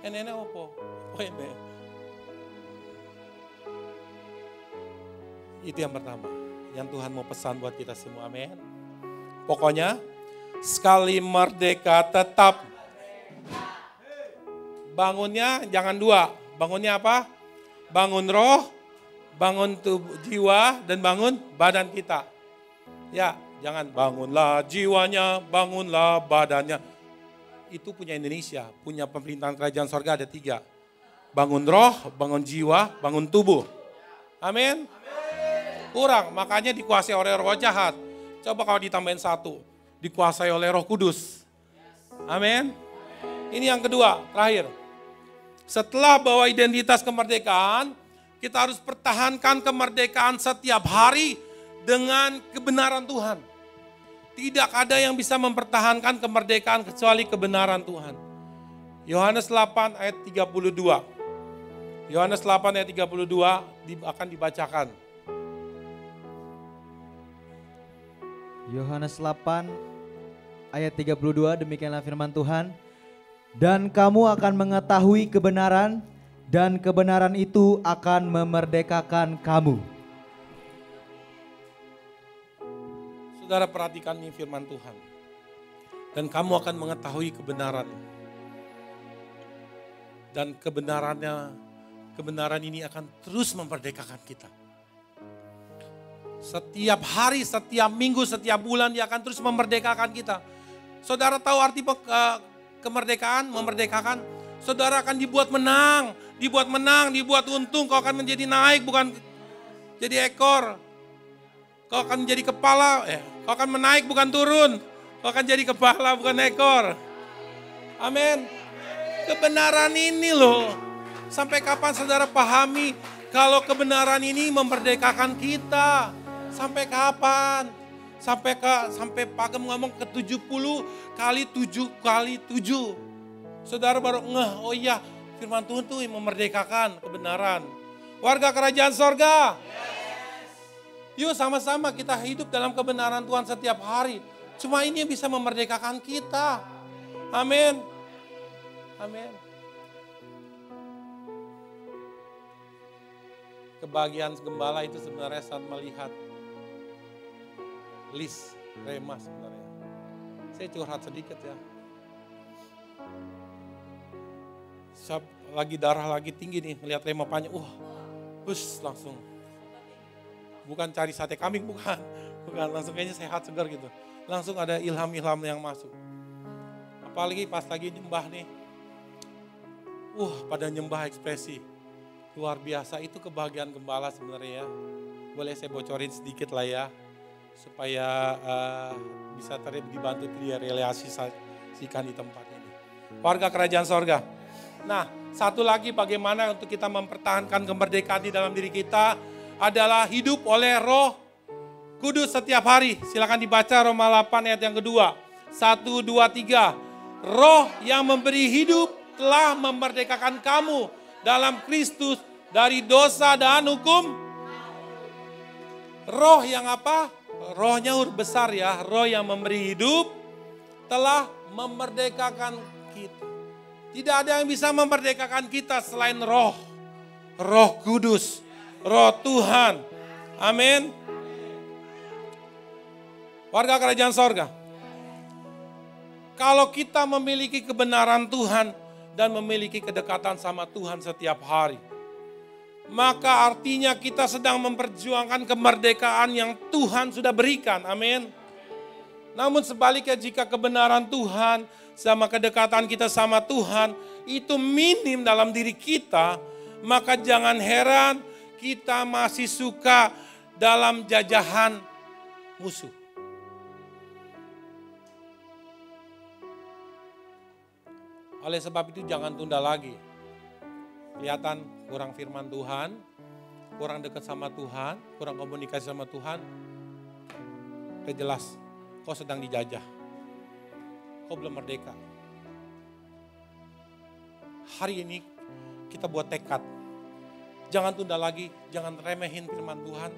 Enek opo? Opo enek. Itu yang pertama, yang Tuhan mau pesan buat kita semua, amin. Pokoknya, sekali merdeka tetap. Bangunnya jangan 2, bangunnya apa? Bangun roh, bangun tubuh, jiwa, dan bangun badan kita. Ya, jangan bangunlah jiwanya, bangunlah badannya. Itu punya Indonesia, punya pemerintahan kerajaan sorga ada 3. Bangun roh, bangun jiwa, bangun tubuh. Amin. Kurang, makanya dikuasai oleh roh jahat. Coba kalau ditambahin 1, dikuasai oleh Roh Kudus. Amin. Ini yang kedua, terakhir. Setelah bawa identitas kemerdekaan, kita harus pertahankan kemerdekaan setiap hari dengan kebenaran Tuhan. Tidak ada yang bisa mempertahankan kemerdekaan kecuali kebenaran Tuhan. Yohanes 8 ayat 32. Yohanes 8 ayat 32 akan dibacakan. Yohanes 8 ayat 32, demikianlah firman Tuhan. Dan kamu akan mengetahui kebenaran, dan kebenaran itu akan memerdekakan kamu. Saudara perhatikan ini firman Tuhan. Dan kamu akan mengetahui kebenaran. Dan kebenaran ini akan terus memerdekakan kita. Setiap hari, setiap minggu, setiap bulan dia akan terus memerdekakan kita. Saudara tahu arti kemerdekaan, memerdekakan? Saudara akan dibuat menang, dibuat untung. Kau akan menjadi naik, bukan jadi ekor. Kau akan menjadi kepala, kau akan menaik bukan turun. Kau akan jadi kepala bukan ekor. Amin. Kebenaran ini loh. Sampai kapan saudara pahami kalau kebenaran ini memerdekakan kita? Sampai kapan? Sampai Pagem ngomong ke 70 kali 7 kali 7. Saudara baru ngeh, oh iya firman Tuhan tuh yang memerdekakan kebenaran. Warga kerajaan sorga. Yuk sama-sama kita hidup dalam kebenaran Tuhan setiap hari. Cuma ini yang bisa memerdekakan kita. Amin. Amin. Kebahagiaan gembala itu sebenarnya saat melihat list rema sebenarnya. Saya curhat sedikit ya. Saya lagi darah lagi tinggi nih, melihat rema panjang. Bus langsung. Bukan cari sate kambing, bukan langsung kayaknya sehat segar gitu. Langsung ada ilham-ilham yang masuk. Apalagi pas lagi nyembah nih. Pada nyembah ekspresi. Luar biasa, itu kebahagiaan gembala sebenarnya ya. Boleh saya bocorin sedikit lah ya. Supaya bisa dibantu direalisasikan di tempat ini. Warga kerajaan sorga. Nah, satu lagi bagaimana untuk kita mempertahankan kemerdekaan di dalam diri kita adalah hidup oleh Roh Kudus setiap hari. Silakan dibaca Roma 8 ayat yang kedua. 1, 2, 3. Roh yang memberi hidup telah memerdekakan kamu dalam Kristus dari dosa dan hukum. Roh yang apa? Rohnya huruf besar ya. Roh yang memberi hidup telah memerdekakan kita. Tidak ada yang bisa memerdekakan kita selain Roh. Roh Kudus. Roh Tuhan. Amin. Warga kerajaan sorga. Kalau kita memiliki kebenaran Tuhan dan memiliki kedekatan sama Tuhan setiap hari, maka artinya kita sedang memperjuangkan kemerdekaan yang Tuhan sudah berikan. Amin. Namun sebaliknya jika kebenaran Tuhan sama kedekatan kita sama Tuhan itu minim dalam diri kita, maka jangan heran kita masih suka dalam jajahan musuh. Oleh sebab itu jangan tunda lagi. Kelihatan kurang firman Tuhan, kurang dekat sama Tuhan, kurang komunikasi sama Tuhan. Udah jelas, kau sedang dijajah. Kau belum merdeka. Hari ini kita buat tekad. Jangan tunda lagi, jangan remehin firman Tuhan.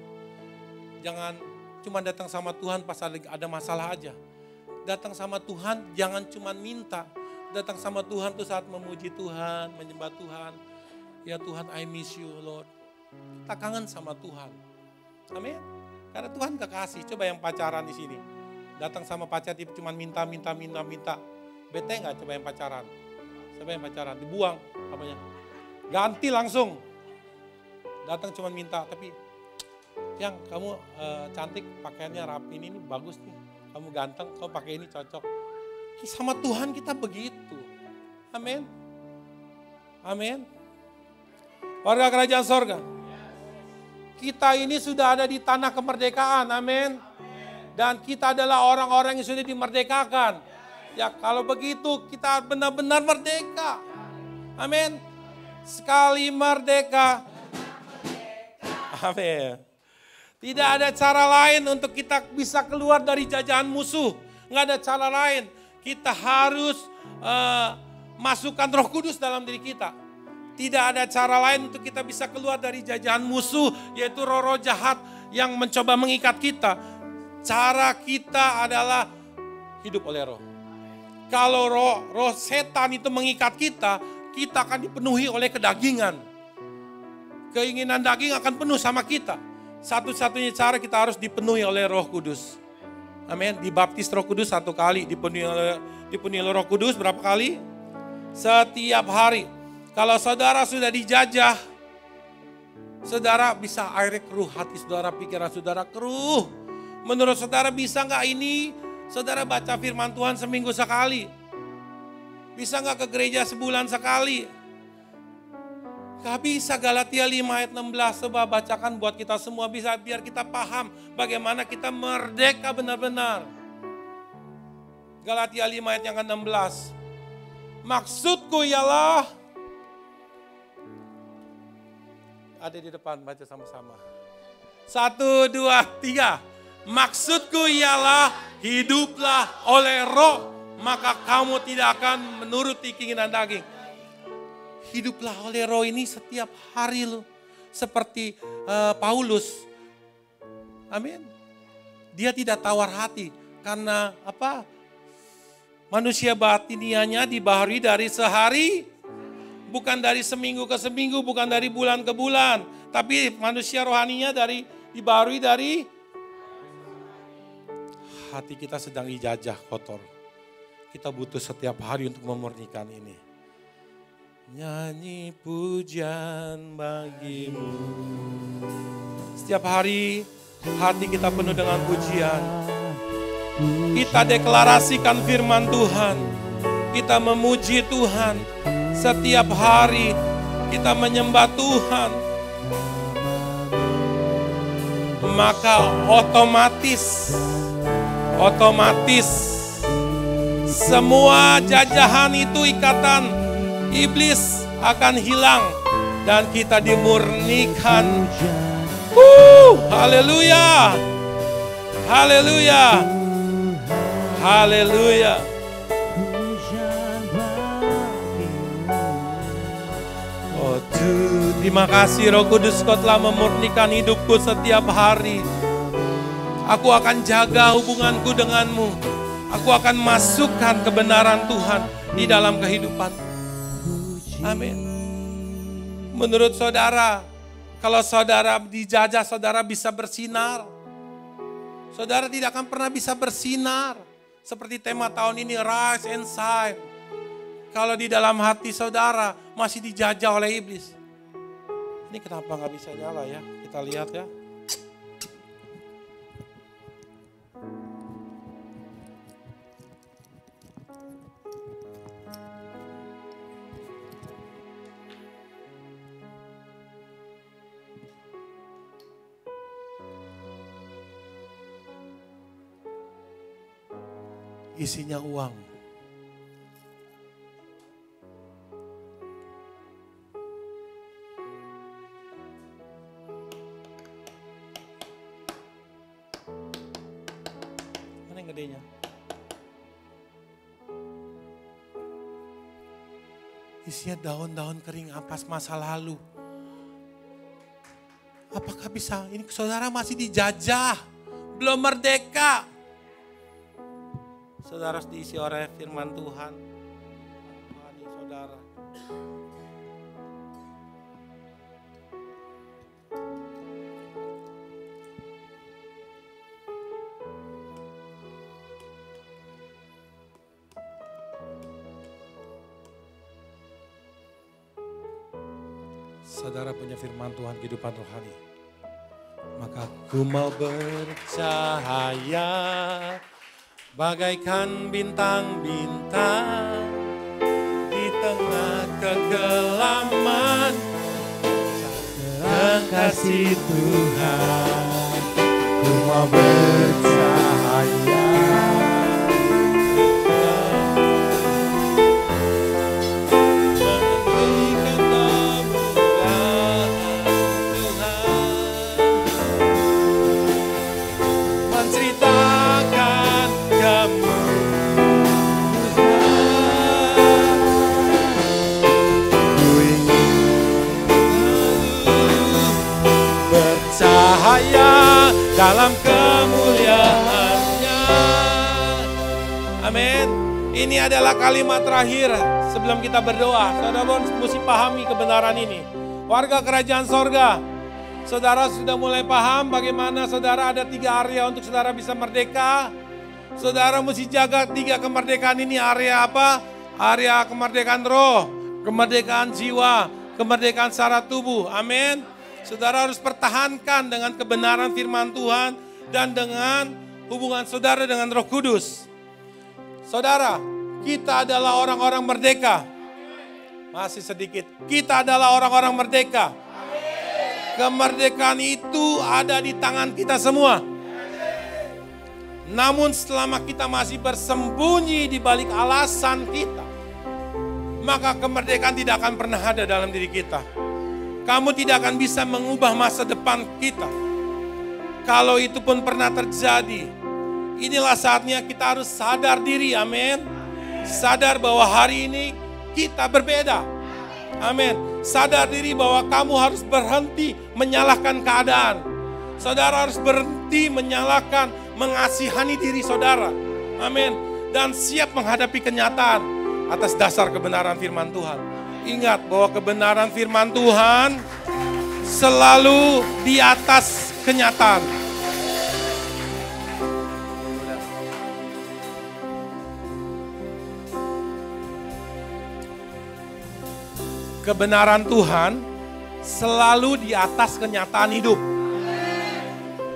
Jangan cuma datang sama Tuhan pas ada masalah aja. Datang sama Tuhan jangan cuma minta. Datang sama Tuhan tuh saat memuji Tuhan, menyembah Tuhan. Ya Tuhan, I miss you Lord. Kita kangen sama Tuhan. Amin. Karena Tuhan kekasih. Coba yang pacaran di sini. Datang sama pacar cuma minta. Bete nggak coba yang pacaran? Coba yang pacaran, dibuang apanya? Ganti langsung. Datang cuma minta, tapi yang kamu cantik, pakaiannya rapi, ini bagus nih. Kamu ganteng, kamu pakai ini cocok. Sama Tuhan kita begitu. Amin. Amin. Warga kerajaan sorga. Kita ini sudah ada di tanah kemerdekaan. Amin. Dan kita adalah orang-orang yang sudah dimerdekakan. Ya kalau begitu kita benar-benar merdeka. Amin. Sekali merdeka. Amin. Tidak ada cara lain untuk kita bisa keluar dari jajahan musuh. Nggak ada cara lain. Kita harus masukkan Roh Kudus dalam diri kita. Tidak ada cara lain untuk kita bisa keluar dari jajahan musuh, yaitu roh-roh jahat yang mencoba mengikat kita. Cara kita adalah hidup oleh Roh. Kalau roh setan itu mengikat kita, kita akan dipenuhi oleh kedagingan. Keinginan daging akan penuh sama kita. Satu-satunya cara kita harus dipenuhi oleh Roh Kudus. Amin. Dibaptis Roh Kudus 1 kali, dipenuhi oleh Roh Kudus berapa kali? Setiap hari. Kalau saudara sudah dijajah, saudara bisa airnya keruh, hati saudara, pikiran saudara keruh. Menurut saudara bisa nggak ini? Saudara baca firman Tuhan seminggu sekali. Bisa nggak ke gereja sebulan sekali? Gak bisa. Galatia 5 ayat 16 coba bacakan buat kita semua bisa biar kita paham bagaimana kita merdeka benar-benar. Galatia 5 ayat yang ke-16. Maksudku ialah, ada di depan baca sama-sama. 1, 2, 3. Maksudku ialah hiduplah oleh Roh, maka kamu tidak akan menuruti keinginan daging. Hiduplah oleh Roh ini setiap hari loh. Seperti Paulus. Amin. Dia tidak tawar hati karena apa? Manusia batinianya dibaharui dari sehari, bukan dari seminggu ke seminggu, bukan dari bulan ke bulan, tapi manusia rohaninya dibaharui dari hati kita sedang dijajah kotor. Kita butuh setiap hari untuk memurnikan ini. Nyanyi pujian bagimu. Setiap hari hati kita penuh dengan pujian. Kita deklarasikan firman Tuhan. Kita memuji Tuhan. Setiap hari kita menyembah Tuhan. Maka otomatis semua jajahan itu, ikatan iblis akan hilang dan kita dimurnikan. Haleluya. Haleluya. Haleluya. Oh Tuhan, terima kasih Roh Kudus, Kau telah memurnikan hidupku setiap hari. Aku akan jaga hubunganku denganmu. Aku akan masukkan kebenaran Tuhan di dalam kehidupan. Amin. Menurut saudara, kalau saudara dijajah, saudara bisa bersinar. Saudara tidak akan pernah bisa bersinar. Seperti tema tahun ini, Rise and Shine. Kalau di dalam hati saudara masih dijajah oleh iblis. Ini kenapa nggak bisa nyala ya? Kita lihat ya. Isinya uang. Mana yang gedenya? Isinya daun-daun kering ampas masa lalu. Apakah bisa? Ini saudara masih dijajah, belum merdeka. Saudara harus diisi oleh firman Tuhan. Rohani saudara. Saudara punya firman Tuhan, kehidupan rohani. Maka ku mau bercahaya bagaikan bintang-bintang di tengah kegelapan, terang kasih Tuhan. Ku mau bercahaya memberikan kemuliaan Tuhan, menceritakan bercahaya dalam kemuliaan-Nya. Amin. Ini adalah kalimat terakhir sebelum kita berdoa. Saudara mesti pahami kebenaran ini. Warga kerajaan sorga, saudara sudah mulai paham bagaimana saudara ada 3 area untuk saudara bisa merdeka. Saudara mesti jaga 3 kemerdekaan ini. Area apa? Area kemerdekaan roh, kemerdekaan jiwa, kemerdekaan secara tubuh. Amin. Saudara harus pertahankan dengan kebenaran firman Tuhan dan dengan hubungan saudara dengan Roh Kudus. Saudara, kita adalah orang-orang merdeka. Masih sedikit. Kita adalah orang-orang merdeka. Kemerdekaan itu ada di tangan kita semua. Namun selama kita masih bersembunyi di balik alasan kita, maka kemerdekaan tidak akan pernah ada dalam diri kita. Kamu tidak akan bisa mengubah masa depan kita. Kalau itu pun pernah terjadi, inilah saatnya kita harus sadar diri, amin. Sadar bahwa hari ini kita berbeda, amin. Sadar diri bahwa kamu harus berhenti menyalahkan keadaan. Saudara harus berhenti menyalahkan, mengasihani diri saudara. Amin. Dan siap menghadapi kenyataan atas dasar kebenaran firman Tuhan. Ingat bahwa kebenaran firman Tuhan selalu di atas kenyataan. Kebenaran Tuhan selalu di atas kenyataan hidup.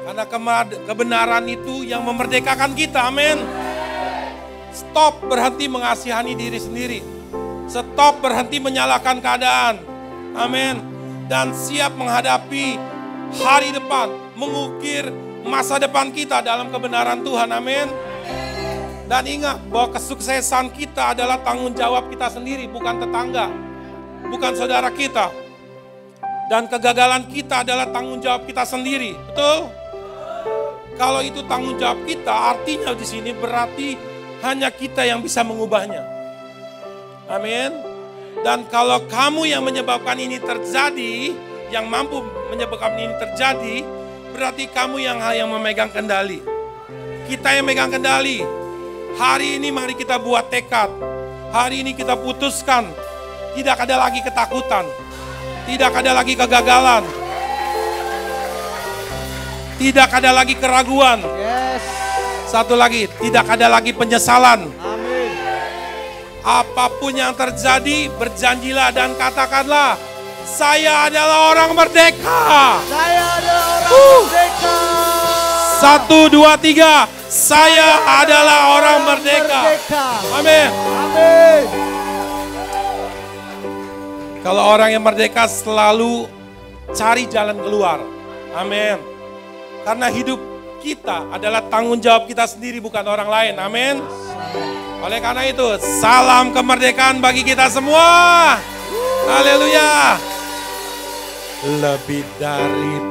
Karena kebenaran itu yang memerdekakan kita, amin. Stop berhenti mengasihani diri sendiri. Stop berhenti menyalahkan keadaan, amin. Dan siap menghadapi hari depan, mengukir masa depan kita dalam kebenaran Tuhan, amin. Dan ingat bahwa kesuksesan kita adalah tanggung jawab kita sendiri, bukan tetangga, bukan saudara kita. Dan kegagalan kita adalah tanggung jawab kita sendiri, betul? Kalau itu tanggung jawab kita, artinya di sini berarti hanya kita yang bisa mengubahnya. Amin. Dan kalau kamu yang menyebabkan ini terjadi, yang mampu menyebabkan ini terjadi, berarti kamu yang memegang kendali. Kita yang megang kendali. Hari ini mari kita buat tekad. Hari ini kita putuskan. Tidak ada lagi ketakutan. Tidak ada lagi kegagalan. Tidak ada lagi keraguan. Yes. Satu lagi, tidak ada lagi penyesalan. Amin. Apapun yang terjadi, berjanjilah dan katakanlah, saya adalah orang merdeka. Saya adalah orang merdeka. 1, 2, 3. Saya adalah orang merdeka. Amin. Amin. Kalau orang yang merdeka selalu cari jalan keluar. Amin. Karena hidup kita adalah tanggung jawab kita sendiri, bukan orang lain. Amin. Oleh karena itu, salam kemerdekaan bagi kita semua. Haleluya. Lebih dari